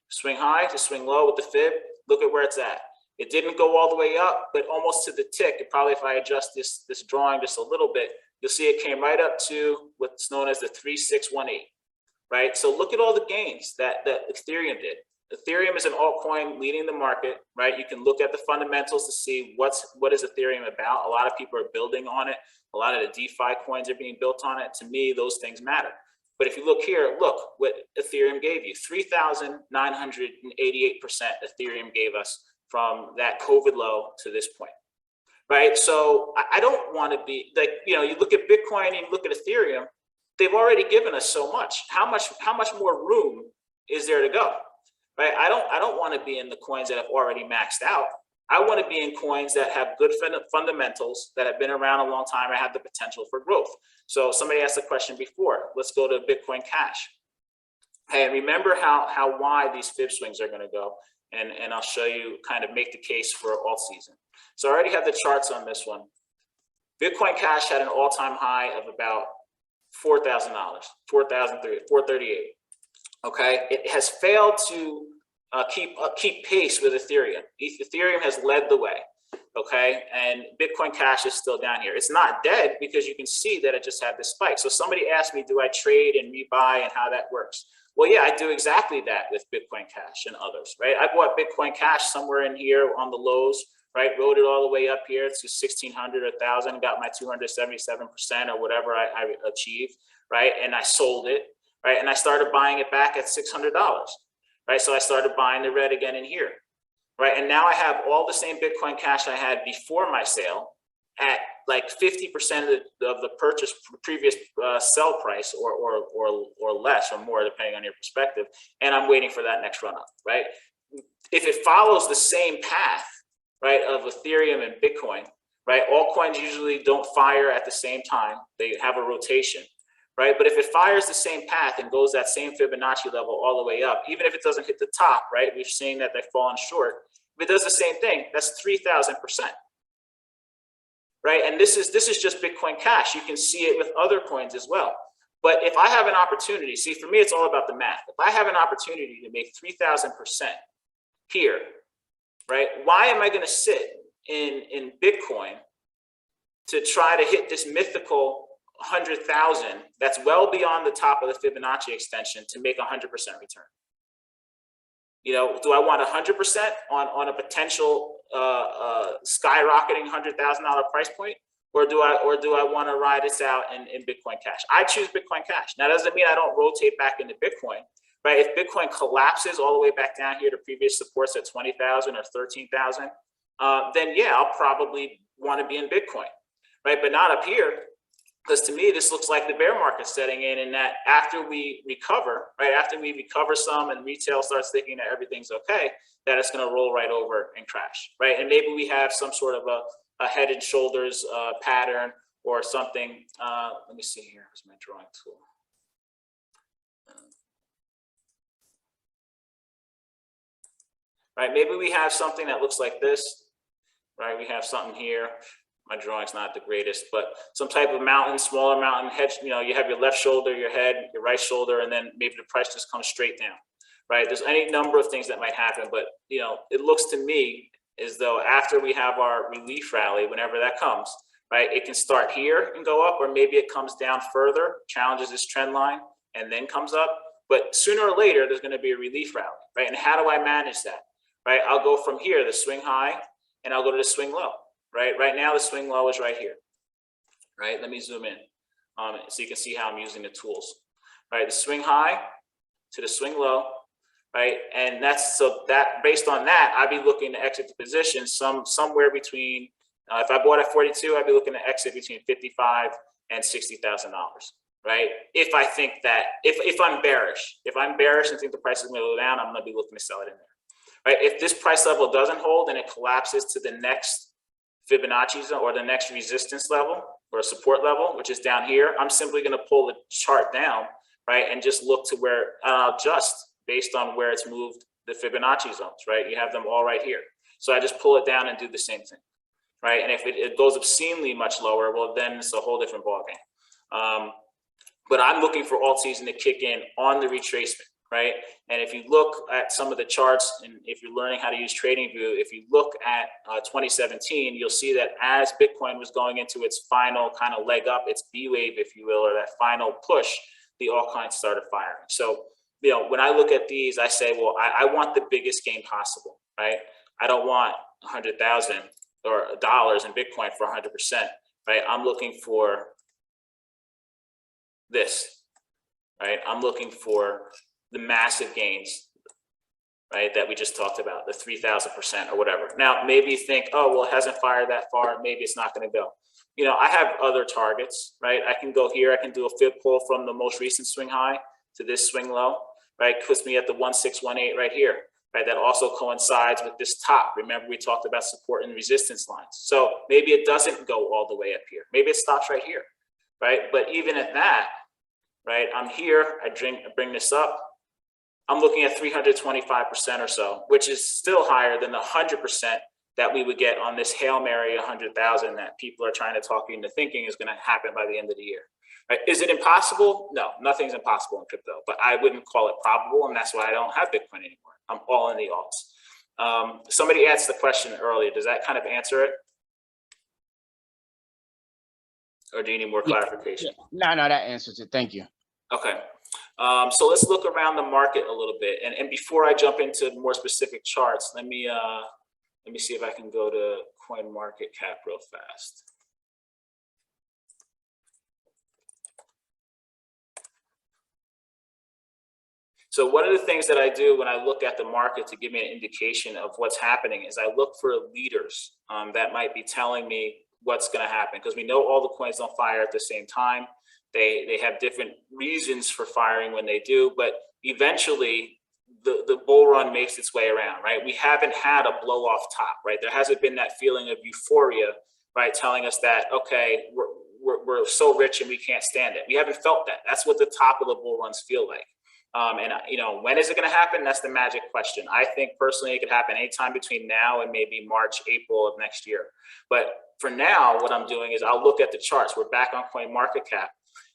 swing high to swing low with the fib. Look at where it's at. It didn't go all the way up, but almost to the tick. And probably if I adjust this drawing just a little bit, you'll see it came right up to what's known as the 3618. Right. So look at all the gains that Ethereum did. Ethereum is an altcoin leading the market. Right. You can look at the fundamentals to see what is Ethereum about. A lot of people are building on it. A lot of the DeFi coins are being built on it. To me, those things matter. But if you look here, look what Ethereum gave you. 3,988% Ethereum gave us from that COVID low to this point, right? So I don't want to be like, you look at Bitcoin and you look at Ethereum, they've already given us so much. How much more room is there to go, right? I don't want to be in the coins that have already maxed out. I want to be in coins that have good fundamentals, that have been around a long time, and have the potential for growth. So somebody asked the question before. Let's go to Bitcoin Cash. Hey, remember how wide these fib swings are going to go. and I'll show you kind of make the case for alt season. So I already have the charts on this one. Bitcoin Cash had an all-time high of about $4,000, 438. Okay, it has failed to keep pace with Ethereum. Ethereum has led the way. Okay, and Bitcoin Cash is still down here. It's not dead because you can see that it just had this spike. So somebody asked me, do I trade and rebuy and how that works? Well, yeah, I do exactly that with Bitcoin Cash and others, right? I bought Bitcoin Cash somewhere in here on the lows, right? Rode it all the way up here to 1,600 or 1,000, got my 277% or whatever I achieved, right? And I sold it, right? And I started buying it back at $600, right? So I started buying the red again in here, right? And now I have all the same Bitcoin Cash I had before my sale at like 50% of the purchase previous sell price or less or more, depending on your perspective. And I'm waiting for that next run up, right? If it follows the same path, right, of Ethereum and Bitcoin, right? All coins usually don't fire at the same time. They have a rotation, right? But if it fires the same path and goes that same Fibonacci level all the way up, even if it doesn't hit the top, right? We've seen that they've fallen short. If it does the same thing, that's 3,000%. Right, and this is just Bitcoin Cash. You can see it with other coins as well. But if I have an opportunity, see, for me, it's all about the math. If I have an opportunity to make 3,000% here, right? Why am I going to sit in Bitcoin to try to hit this mythical 100,000 that's well beyond the top of the Fibonacci extension to make 100% return? You know, do I want 100% on a potential skyrocketing $100,000 price point, or do I want to ride this out in Bitcoin Cash? I choose Bitcoin Cash. Now, that doesn't mean I don't rotate back into Bitcoin, right? If Bitcoin collapses all the way back down here to previous supports at 20,000 or 13,000, then yeah, I'll probably want to be in Bitcoin, right? But not up here. Because to me, this looks like the bear market setting in that after we recover, right, after we recover some and retail starts thinking that everything's okay, that it's going to roll right over and crash, right? And maybe we have some sort of a head and shoulders pattern or something. Let me see here. Where's my drawing tool? Right, maybe we have something that looks like this, right? We have something here. My drawing's not the greatest, but some type of mountain, smaller mountain, head, you know, you have your left shoulder, your head, your right shoulder, and then maybe the price just comes straight down, right? There's any number of things that might happen, but, you know, it looks to me as though after we have our relief rally, whenever that comes, right, it can start here and go up, or maybe it comes down further, challenges this trend line, and then comes up. But sooner or later, there's going to be a relief rally, right? And how do I manage that, right? I'll go from here, the swing high, and I'll go to the swing low. Right now, the swing low is right here. Right, let me zoom in so you can see how I'm using the tools. Right, the swing high to the swing low. Right, and that's so that based on that, I'd be looking to exit the position somewhere between. If I bought at 42, I'd be looking to exit between $55,000 and $60,000. Right, if I think that if I'm bearish and think the price is going to go down, I'm going to be looking to sell it in there. Right, if this price level doesn't hold and it collapses to the next Fibonacci zone or the next resistance level or support level, which is down here, I'm simply going to pull the chart down, right, and just look to where I'll adjust based on where it's moved the Fibonacci zones, right? You have them all right here. So I just pull it down and do the same thing, right? And if it goes obscenely much lower, well, then it's a whole different ballgame. But I'm looking for alt season to kick in on the retracement. Right, and if you look at some of the charts, and if you're learning how to use TradingView, if you look at 2017, you'll see that as Bitcoin was going into its final kind of leg up, its B wave, if you will, or that final push, the altcoins started firing. So, you know, when I look at these, I say, well, I want the biggest gain possible, right? I don't want 100,000 or dollars in Bitcoin for 100%, right? I'm looking for this, right? I'm looking for the massive gains, right, that we just talked about, the 3,000% or whatever. Now, maybe you think, oh, well, it hasn't fired that far. Maybe it's not going to go. You know, I have other targets, right? I can go here. I can do a fib pull from the most recent swing high to this swing low, right? Puts me at the 1618 right here, right? That also coincides with this top. Remember, we talked about support and resistance lines. So maybe it doesn't go all the way up here. Maybe it stops right here, right? But even at that, right, I'm here. I bring this up. I'm looking at 325% or so, which is still higher than the 100% that we would get on this Hail Mary 100,000 that people are trying to talk you into thinking is going to happen by the end of the year. Right? Is it impossible? No, nothing's impossible in crypto, but I wouldn't call it probable, and that's why I don't have Bitcoin anymore. I'm all in the alts. Somebody asked the question earlier. Does that kind of answer it? Or do you need more clarification? Yeah. No, that answers it. Thank you. Okay. So let's look around the market a little bit. And before I jump into more specific charts, let me see if I can go to CoinMarketCap real fast. So one of the things that I do when I look at the market to give me an indication of what's happening is I look for leaders that might be telling me what's going to happen, because we know all the coins don't fire at the same time. They have different reasons for firing when they do, but eventually the bull run makes its way around, right? We haven't had a blow off top, right? There hasn't been that feeling of euphoria, right? Telling us that, okay, we're so rich and we can't stand it. We haven't felt that. That's what the top of the bull runs feel like. And you know, when is it going to happen? That's the magic question. I think personally it could happen anytime between now and maybe March, April of next year. But for now, what I'm doing is I'll look at the charts. We're back on CoinMarketCap,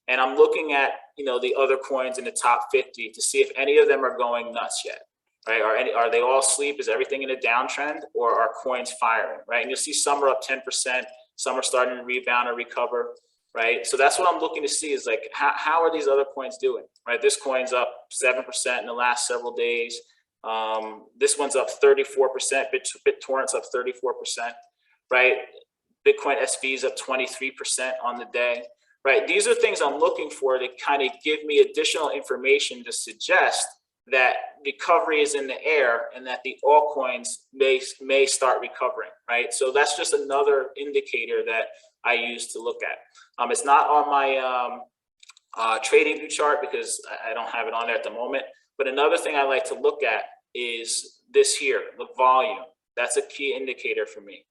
and I'm looking at, you know, the other coins in the top 50 to see if any of them are going nuts yet, right? Are they all asleep? Is everything in a downtrend, or are coins firing, right? And you'll see some are up 10%, some are starting to rebound or recover. Right. So that's what I'm looking to see is like, how are these other coins doing? Right. This coin's up 7% in the last several days. This one's up 34%. BitTorrent's up 34%. Right. Bitcoin SV is up 23% on the day. Right. These are things I'm looking for to kind of give me additional information to suggest that recovery is in the air and that the altcoins may start recovering. Right. So that's just another indicator that I use to look at. It's not on my trading view chart because I don't have it on there at the moment. But another thing I like to look at is this here, the volume. That's a key indicator for me.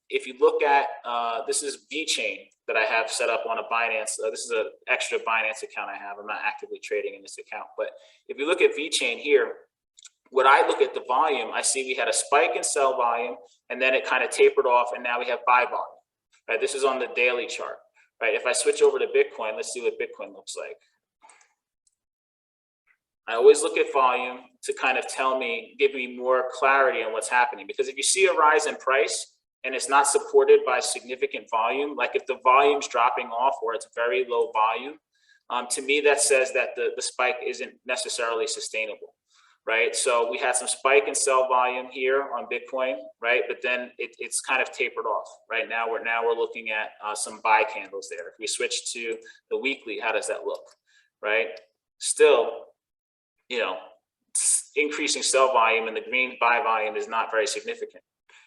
If you look at, this is VeChain that I have set up on a Binance. This is an extra Binance account I have. I'm not actively trading in this account. But if you look at VeChain here, when I look at the volume, I see we had a spike in sell volume, and then it kind of tapered off, and now we have buy volume. Right, this is on the daily chart. Right, if I switch over to Bitcoin, let's see what Bitcoin looks like. I always look at volume to kind of give me more clarity on what's happening. Because if you see a rise in price and it's not supported by significant volume, like if the volume's dropping off or it's very low volume, to me that says that the spike isn't necessarily sustainable. Right, so we had some spike in sell volume here on Bitcoin, right? But then it's kind of tapered off. Right now we're looking at some buy candles there. If we switch to the weekly, how does that look? Right, still, you know, increasing sell volume and the green buy volume is not very significant.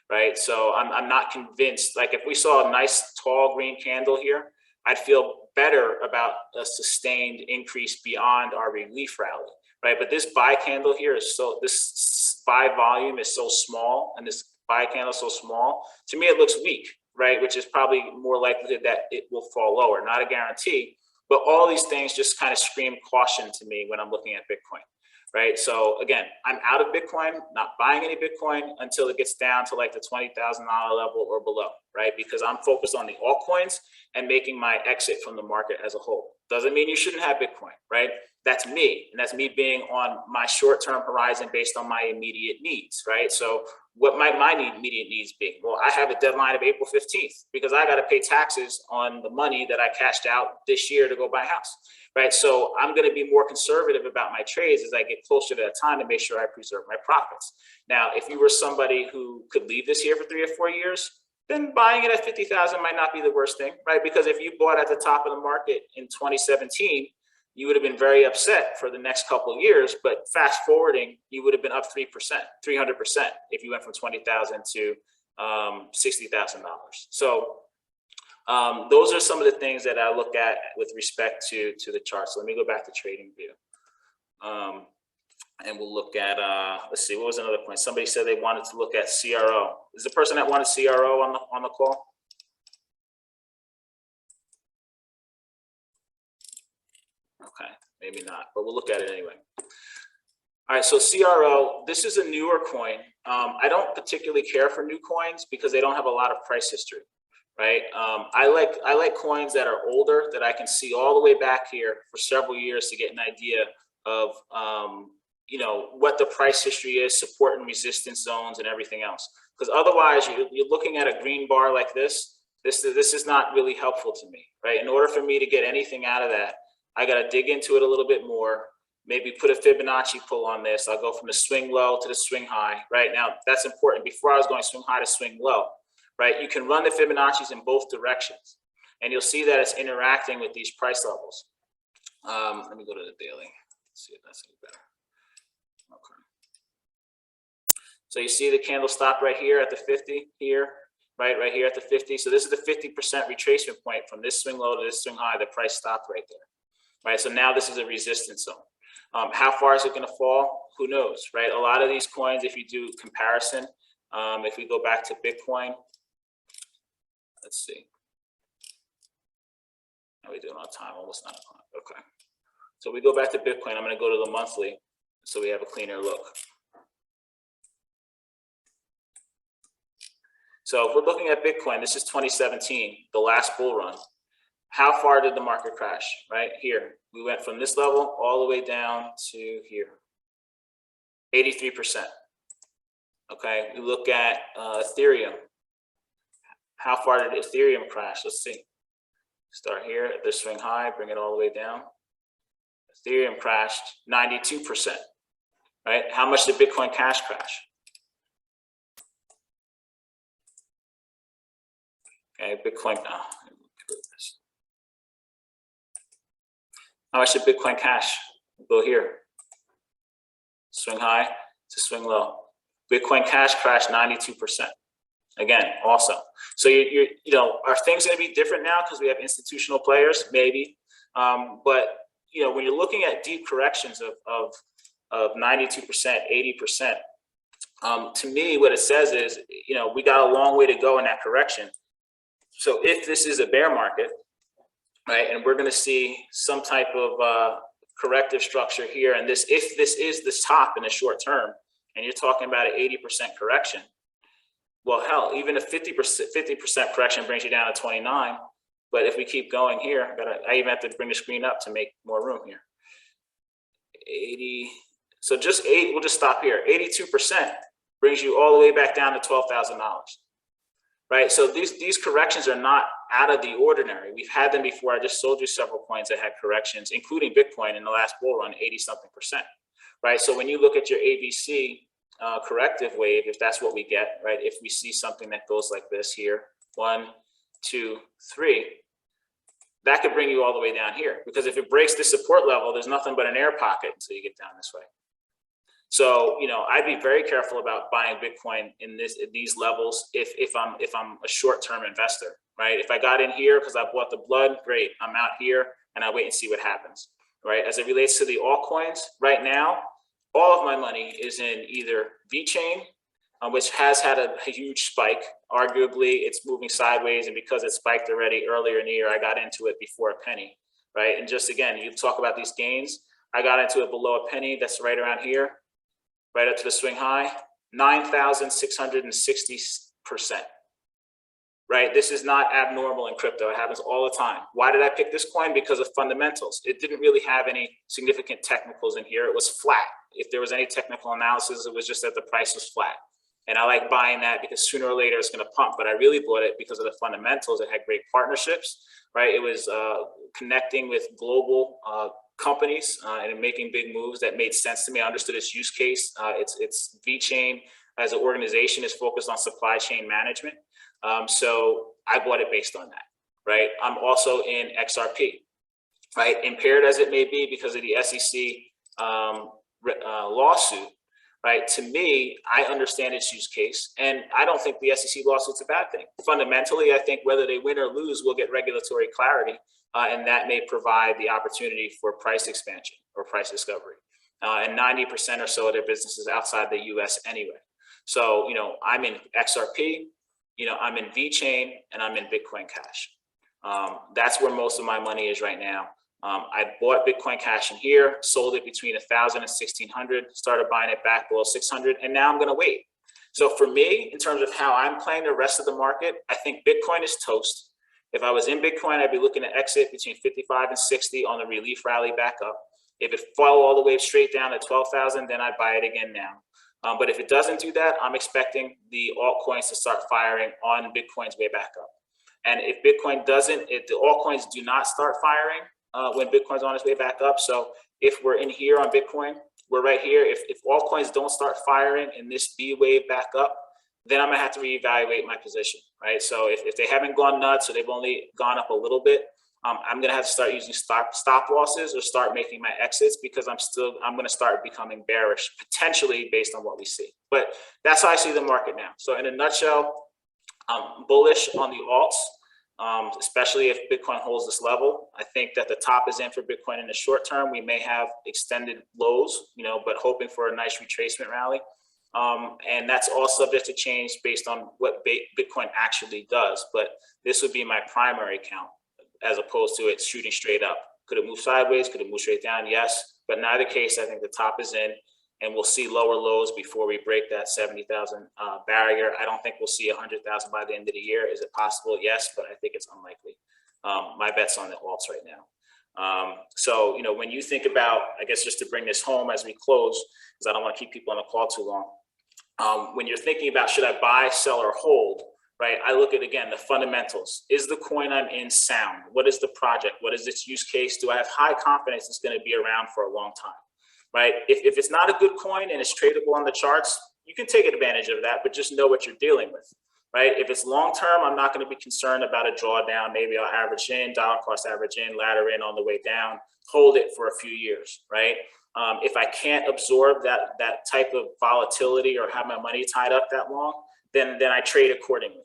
Right, so I'm not convinced. Like if we saw a nice tall green candle here, I'd feel better about a sustained increase beyond our relief rally. Right, but this buy candle here is this buy volume is so small, and this buy candle is so small. To me, it looks weak, right? Which is probably more likely that it will fall lower. Not a guarantee, but all these things just kind of scream caution to me when I'm looking at Bitcoin. Right, so again, I'm out of Bitcoin, not buying any Bitcoin until it gets down to like the $20,000 level or below. Right, because I'm focused on the altcoins and making my exit from the market as a whole. Doesn't mean you shouldn't have Bitcoin, right? That's me, and that's me being on my short-term horizon based on my immediate needs, right? So what might my immediate needs be? Well, I have a deadline of April 15th because I got to pay taxes on the money that I cashed out this year to go buy a house, right? So I'm going to be more conservative about my trades as I get closer to that time to make sure I preserve my profits. Now, if you were somebody who could leave this here for 3 or 4 years, then buying it at 50,000 might not be the worst thing, right? Because if you bought at the top of the market in 2017, you would have been very upset for the next couple of years. But fast forwarding, you would have been up 3%, 300% if you went from 20,000 to $60,000. So those are some of the things that I look at with respect to the chart. So let me go back to trading view. And we'll look at, let's see, what was another point? Somebody said they wanted to look at CRO. Is the person that wanted CRO on the call? Okay, maybe not, but we'll look at it anyway. All right, so CRO, this is a newer coin. I don't particularly care for new coins because they don't have a lot of price history, right? I like coins that are older, that I can see all the way back here for several years to get an idea of you know, what the price history is, support and resistance zones, and everything else. Because otherwise, you're looking at a green bar like this. This is not really helpful to me, right? In order for me to get anything out of that, I got to dig into it a little bit more. Maybe put a Fibonacci pull on this. I'll go from the swing low to the swing high, right? Now, that's important. Before I was going swing high to swing low, right? You can run the Fibonacci's in both directions, and you'll see that it's interacting with these price levels. Let me go to the daily. Let's see if that's any better. Okay. So you see the candle stop right here at the 50 here, right here at the 50. So this is the 50% retracement point from this swing low to this swing high. The price stopped right there, right? So now this is a resistance zone. How far is it going to fall? Who knows, right? A lot of these coins, if you do comparison, if we go back to Bitcoin, let's see. How are we doing on time? Almost 9 o'clock. Okay. So we go back to Bitcoin. I'm going to go to the monthly so we have a cleaner look. So if we're looking at Bitcoin, this is 2017, the last bull run. How far did the market crash? Right here. We went from this level all the way down to here. 83%. Okay. We look at Ethereum. How far did Ethereum crash? Let's see. Start here at the swing high, bring it all the way down. Ethereum crashed 92%. Right? How much did Bitcoin Cash crash? Okay, Bitcoin. How much did Bitcoin Cash go here? Swing high to swing low. Bitcoin Cash crashed 92%. Again, awesome. So you know, are things going to be different now because we have institutional players? Maybe, but you know, when you're looking at deep corrections of 92%, 80%, to me, what it says is, you know, we got a long way to go in that correction. So if this is a bear market, right, and we're going to see some type of corrective structure here, and if this is this top in the short term, and you're talking about an 80% correction, well, hell, even a 50% correction brings you down to 29. But if we keep going here, I even have to bring the screen up to make more room here. 80. So just 8. We'll just stop here. 82% brings you all the way back down to $12,000. Right. So these corrections are not out of the ordinary. We've had them before. I just sold you several coins that had corrections, including Bitcoin in the last bull run, 80-something%. Right. So when you look at your ABC corrective wave, if that's what we get, right, if we see something that goes like this here, 1, 2, 3, that could bring you all the way down here, because if it breaks this support level, there's nothing but an air pocket until you get down this way. So, you know, I'd be very careful about buying Bitcoin in these levels if I'm a short-term investor, right? If I got in here because I bought the blood, great, I'm out here and I wait and see what happens, right? As it relates to the altcoins, right now, all of my money is in either VeChain, which has had a huge spike. Arguably, it's moving sideways, and because it spiked already earlier in the year, I got into it before a penny, right? And just again, you talk about these gains. I got into it below a penny. That's right around here, right up to the swing high, 9,660%. Right? This is not abnormal in crypto. It happens all the time. Why did I pick this coin? Because of fundamentals. It didn't really have any significant technicals in here. It was flat. If there was any technical analysis, it was just that the price was flat. And I like buying that because sooner or later it's going to pump. But I really bought it because of the fundamentals. It had great partnerships, right? It was connecting with global companies and making big moves that made sense to me. I understood its use case. It's VeChain as an organization is focused on supply chain management. So I bought it based on that, right? I'm also in XRP, right? Impaired as it may be because of the SEC lawsuit, right? To me, I understand its use case, and I don't think the SEC lawsuit's a bad thing. Fundamentally, I think whether they win or lose, we'll get regulatory clarity, and that may provide the opportunity for price expansion or price discovery. And 90% or so of their business is outside the US anyway. So, you know, I'm in XRP, you know, I'm in VeChain, and I'm in Bitcoin Cash. That's where most of my money is right now. I bought Bitcoin Cash in here, sold it between 1,000 and 1,600, started buying it back below 600, and now I'm going to wait. So for me, in terms of how I'm playing the rest of the market, I think Bitcoin is toast. If I was in Bitcoin, I'd be looking to exit between 55 and 60 on the relief rally back up. If it fell all the way straight down to 12,000, then I'd buy it again now. But if it doesn't do that, I'm expecting the altcoins to start firing on Bitcoin's way back up. And if Bitcoin doesn't, if the altcoins do not start firing when Bitcoin's on its way back up. So if we're in here on Bitcoin, we're right here. If altcoins don't start firing in this B wave back up, then I'm gonna have to reevaluate my position, right? So if they haven't gone nuts or they've only gone up a little bit, I'm gonna have to start using stop losses or start making my exits because I'm gonna start becoming bearish, potentially based on what we see. But that's how I see the market now. So in a nutshell, I'm bullish on the alts, especially if Bitcoin holds this level. I think that the top is in for Bitcoin in the short term. We may have extended lows, but hoping for a nice retracement rally. And that's all subject to change based on what Bitcoin actually does. But this would be my primary count as opposed to it shooting straight up. Could it move sideways? Could it move straight down? Yes. But in either case, I think the top is in and we'll see lower lows before we break that 70,000 barrier. I don't think we'll see 100,000 by the end of the year. Is it possible? Yes, but I think it's unlikely. My bet's on the alts right now. So, when you think about, I guess just to bring this home as we close, because I don't want to keep people on the call too long. When you're thinking about should I buy, sell, or hold, right? I look at, again, the fundamentals. Is the coin I'm in sound? What is the project? What is its use case? Do I have high confidence it's going to be around for a long time, right? If it's not a good coin and it's tradable on the charts, you can take advantage of that, but just know what you're dealing with, right? If it's long-term, I'm not going to be concerned about a drawdown. Maybe I'll average in, dollar cost average in, ladder in on the way down, hold it for a few years, right? If I can't absorb that type of volatility or have my money tied up that long, then I trade accordingly.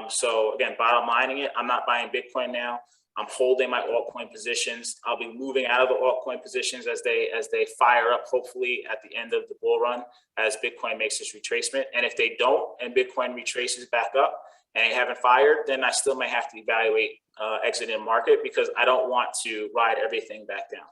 So again, bottom lining it, I'm not buying Bitcoin now. I'm holding my altcoin positions. I'll be moving out of the altcoin positions as they fire up, hopefully at the end of the bull run as Bitcoin makes its retracement. And if they don't and Bitcoin retraces back up and they haven't fired, then I still may have to evaluate exiting the market because I don't want to ride everything back down.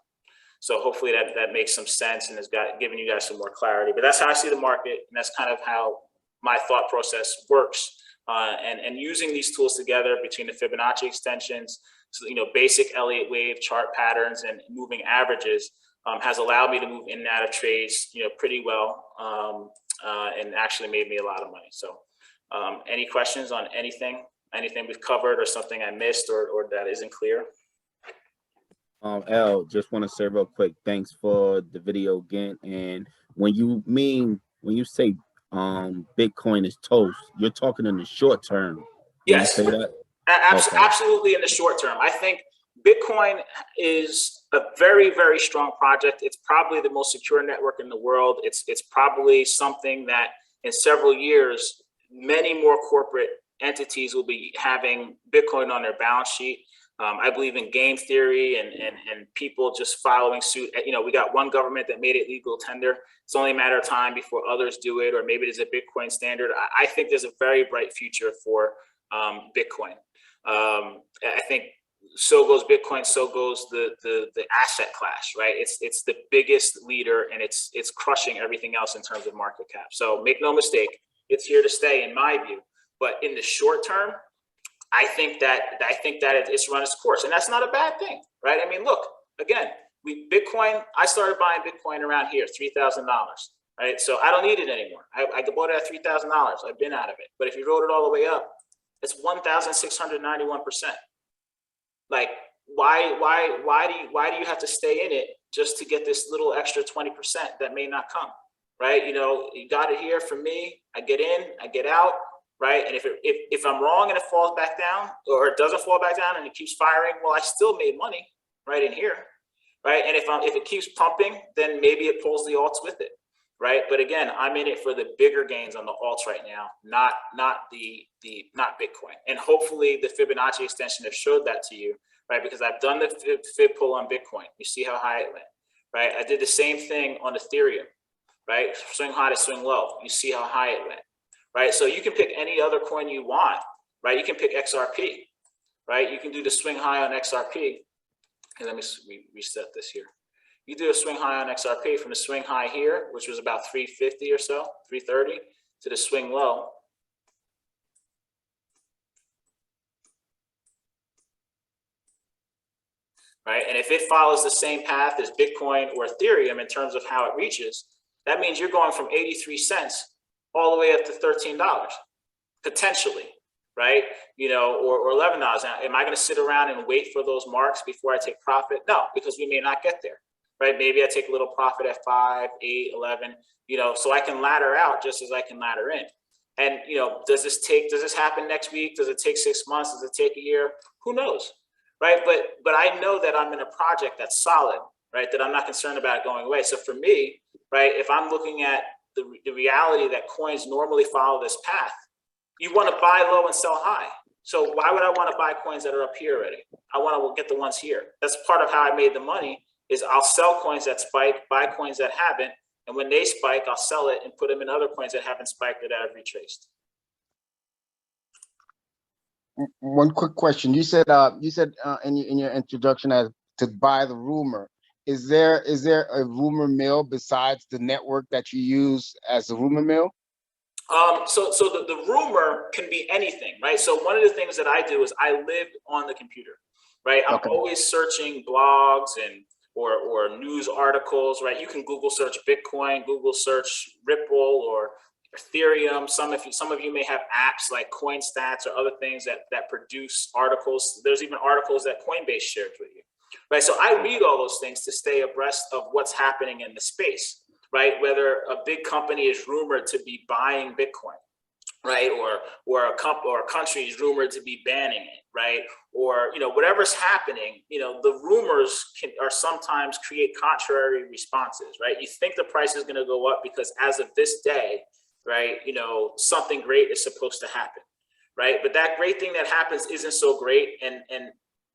So hopefully that makes some sense and has given you guys some more clarity. But that's how I see the market, and that's kind of how my thought process works. And using these tools together between the Fibonacci extensions, so, basic Elliott wave chart patterns and moving averages has allowed me to move in and out of trades, pretty well, and actually made me a lot of money. So any questions on anything we've covered or something I missed or that isn't clear? El, just want to say real quick, thanks for the video again. And when you say Bitcoin is toast, you're talking in the short term. Yes, you say that? Absolutely in the short term. I think Bitcoin is a very, very strong project. It's probably the most secure network in the world. It's probably something that in several years, many more corporate entities will be having Bitcoin on their balance sheet. I believe in game theory and people just following suit. We got one government that made it legal tender. It's only a matter of time before others do it, or maybe there's a Bitcoin standard. I think there's a very bright future for Bitcoin. I think so goes Bitcoin, so goes the asset class, right? It's the biggest leader and it's crushing everything else in terms of market cap. So make no mistake, it's here to stay in my view. But in the short term, I think that it's run its course, and that's not a bad thing, right? I mean, look, again, I started buying Bitcoin around here, $3,000, right? So I don't need it anymore. I bought it at $3,000. I've been out of it. But if you rolled it all the way up, it's 1,691%. Like, why do you have to stay in it just to get this little extra 20% that may not come, right? You got it here for me. I get in, I get out. Right. And if I'm wrong and it falls back down or it doesn't fall back down and it keeps firing, well, I still made money right in here. Right. And if it keeps pumping, then maybe it pulls the alts with it. Right. But again, I'm in it for the bigger gains on the alts right now, not Bitcoin. And hopefully the Fibonacci extension have showed that to you. Right. Because I've done the Fib pull on Bitcoin. You see how high it went. Right. I did the same thing on Ethereum. Right. Swing high to swing low. You see how high it went. Right, so you can pick any other coin you want, right? You can pick XRP, right? You can do the swing high on XRP, Okay, let me reset this here. You do a swing high on XRP from the swing high here, which was about 350 or so, 330, to the swing low. Right, and if it follows the same path as Bitcoin or Ethereum in terms of how it reaches, that means you're going from 83 cents all the way up to $13, potentially, right? You know, or $11. Now, am I going to sit around and wait for those marks before I take profit? No, because we may not get there, right? Maybe I take a little profit at 5, 8, 11, you know, so I can ladder out just as I can ladder in. And, you know, does this happen next week? Does it take 6 months? Does it take a year? Who knows, right? But I know that I'm in a project that's solid, right? That I'm not concerned about it going away. So for me, right, if I'm looking at the reality that coins normally follow this path, you want to buy low and sell high. So why would I want to buy coins that are up here already? I want to get the ones here. That's part of how I made the money, is I'll sell coins that spike, buy coins that haven't. And when they spike, I'll sell it and put them in other coins that haven't spiked or that I've retraced. One quick question. You said in your introduction as to buy the rumor. Is there a rumor mill besides the network that you use as a rumor mill? So the rumor can be anything, right? So one of the things that I do is I live on the computer, right? I'm always searching blogs and or news articles, right? You can Google search Bitcoin, Google search Ripple or Ethereum. Some of you may have apps like CoinStats or other things that produce articles. There's even articles that Coinbase shares with you, right? So I read all those things to stay abreast of what's happening in the space, right? Whether a big company is rumored to be buying Bitcoin, right? Or a country is rumored to be banning it, right? Or, you know, whatever's happening, you know, the rumors are sometimes create contrary responses, right? You think the price is going to go up because as of this day, right, you know, something great is supposed to happen, right? But that great thing that happens isn't so great, and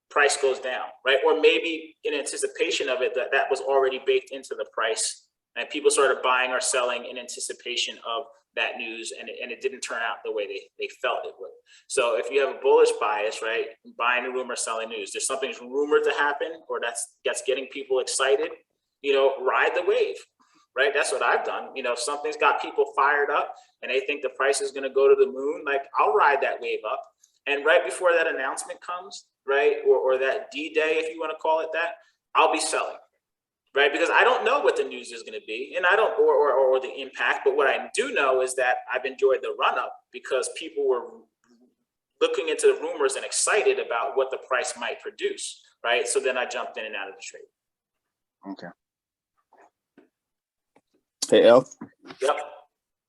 price goes down, right? Or maybe in anticipation of it, that was already baked into the price, and people started buying or selling in anticipation of that news, and it didn't turn out the way they felt it would. So if you have a bullish bias, right, buying a rumor, selling news, there's something's rumored to happen or that's getting people excited, you know, ride the wave, right? That's what I've done. You know, if something's got people fired up and they think the price is going to go to the moon, like I'll ride that wave up. And right before that announcement comes, right, or that D-Day, if you want to call it that, I'll be selling. Right, because I don't know what the news is going to be, and I don't, or the impact. But what I do know is that I've enjoyed the run up because people were looking into the rumors and excited about what the price might produce. Right, so then I jumped in and out of the trade. Okay. Hey, El. Yep.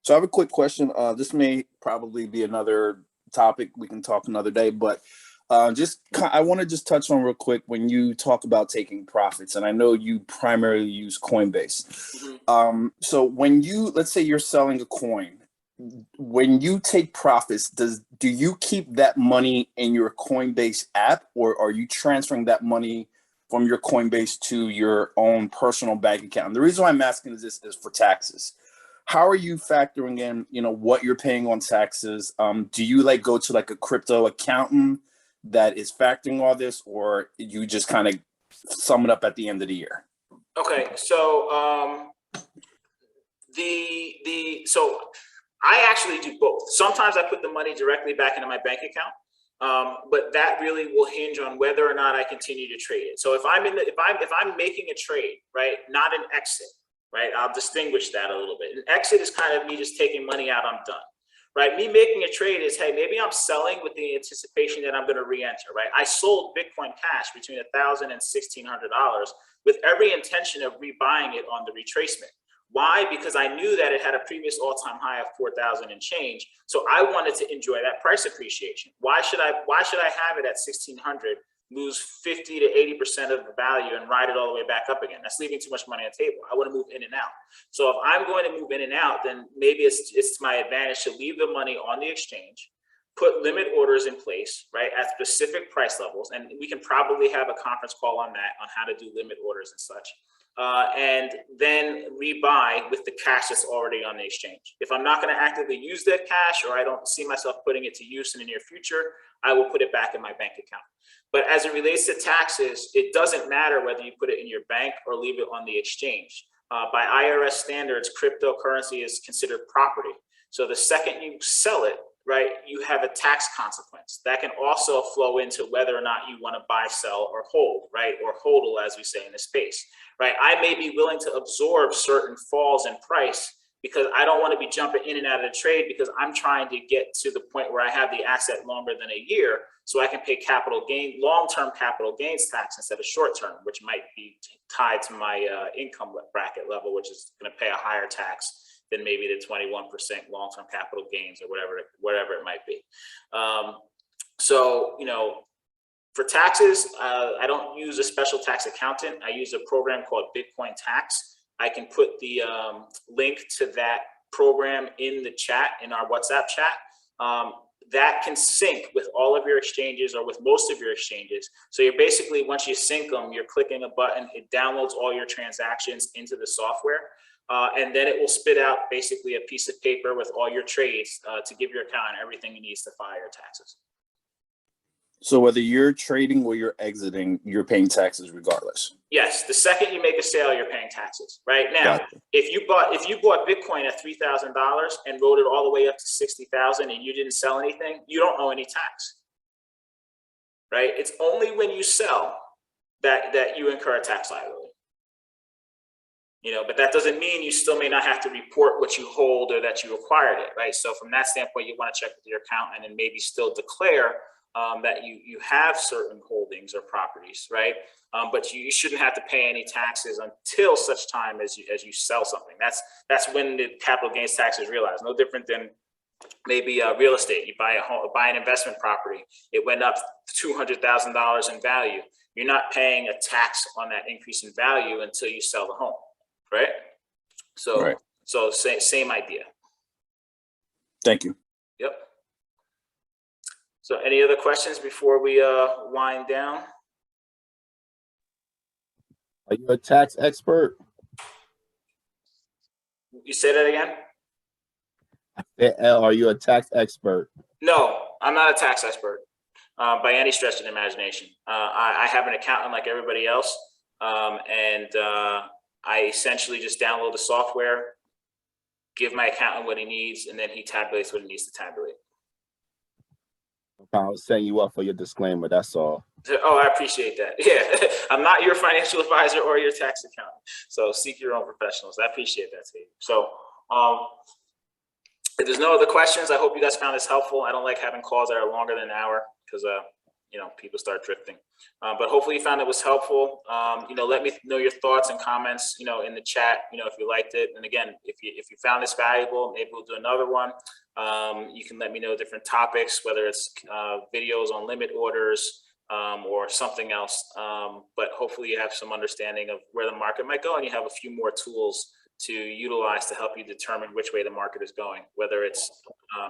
So I have a quick question. This may probably be another topic we can talk another day, but I want to just touch on real quick when you talk about taking profits, and I know you primarily use Coinbase. Mm-hmm. So when let's say you're selling a coin, when you take profits, do you keep that money in your Coinbase app, or are you transferring that money from your Coinbase to your own personal bank account? And the reason why I'm asking is this is for taxes. How are you factoring in, you know, what you're paying on taxes? Do you like go to like a crypto accountant that is factoring all this, or you just kind of sum it up at the end of the year? Okay, so so I actually do both. Sometimes I put the money directly back into my bank account, but that really will hinge on whether or not I continue to trade it. So if I'm making a trade, right, not an exit, right, I'll distinguish that a little bit. An exit is kind of me just taking money out, I'm done. Right, me making a trade is, hey, maybe I'm selling with the anticipation that I'm going to re-enter. Right, I sold Bitcoin Cash between $1,000 and $1,600 with every intention of rebuying it on the retracement. Why? Because I knew that it had a previous all-time high of 4,000 and change, so I wanted to enjoy that price appreciation. Why should I have it at 1,600? Lose 50 to 80% of the value and ride it all the way back up again? That's leaving too much money on the table. I want to move in and out. So if I'm going to move in and out, then maybe it's to my advantage to leave the money on the exchange, put limit orders in place, right, at specific price levels. And we can probably have a conference call on that, on how to do limit orders and such. and then rebuy with the cash that's already on the exchange. If I'm not going to actively use that cash, or I don't see myself putting it to use in the near future, I will put it back in my bank account. But as it relates to taxes, it doesn't matter whether you put it in your bank or leave it on the exchange. By IRS standards, cryptocurrency is considered property. So the second you sell it, right, you have a tax consequence. That can also flow into whether or not you want to buy, sell, or hold, right, or hodl, as we say in the space, right? I may be willing to absorb certain falls in price because I don't want to be jumping in and out of the trade, because I'm trying to get to the point where I have the asset longer than a year, so I can pay capital gain, long-term capital gains tax instead of short-term, which might be tied to my income bracket level, which is going to pay a higher tax than maybe the 21% long-term capital gains or whatever it might be. So, you know, for taxes, I don't use a special tax accountant. I use a program called Bitcoin Tax. I can put the link to that program in the chat, in our WhatsApp chat. That can sync with all of your exchanges, or with most of your exchanges. So you're basically, once you sync them, you're clicking a button, it downloads all your transactions into the software. And then it will spit out basically a piece of paper with all your trades to give your accountant everything you need to file your taxes. So whether you're trading or you're exiting, you're paying taxes regardless. Yes, the second you make a sale, you're paying taxes. Right now, Gotcha. if you bought Bitcoin at $3,000 and rode it all the way up to 60,000 and you didn't sell anything, you don't owe any tax. Right? It's only when you sell that you incur a tax liability. You know, but that doesn't mean you still may not have to report what you hold or that you acquired it, right? So from that standpoint, you want to check with your accountant and maybe still declare that you have certain holdings or properties, right? But you shouldn't have to pay any taxes until such time as you sell something. That's when the capital gains tax is realized. No different than maybe real estate. You buy an investment property. It went up $200,000 in value. You're not paying a tax on that increase in value until you sell the home, right? So, Right. So same idea. Thank you. Yep. So any other questions before we wind down? Are you a tax expert? You say that again? Are you a tax expert? No, I'm not a tax expert by any stretch of the imagination. I have an accountant like everybody else, and I essentially just download the software, give my accountant what he needs, and then he tabulates what he needs to tabulate. I was setting you up for your disclaimer, that's all. Oh, I appreciate that. Yeah, I'm not your financial advisor or your tax accountant. So seek your own professionals. I appreciate that, Steve. So if there's no other questions, I hope you guys found this helpful. I don't like having calls that are longer than an hour because you know, people start drifting. But hopefully you found it was helpful. You know, let me know your thoughts and comments, you know, in the chat, you know, if you liked it. And again, if you found this valuable, maybe we'll do another one. You can let me know different topics, whether it's videos on limit orders or something else. But hopefully you have some understanding of where the market might go, and you have a few more tools to utilize to help you determine which way the market is going, whether it's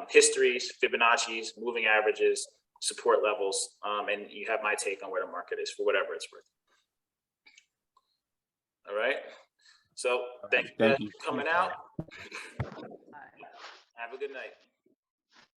histories, Fibonacci's, moving averages, support levels, and you have my take on where the market is for whatever it's worth. All right. So thank you for coming out. Have a good night.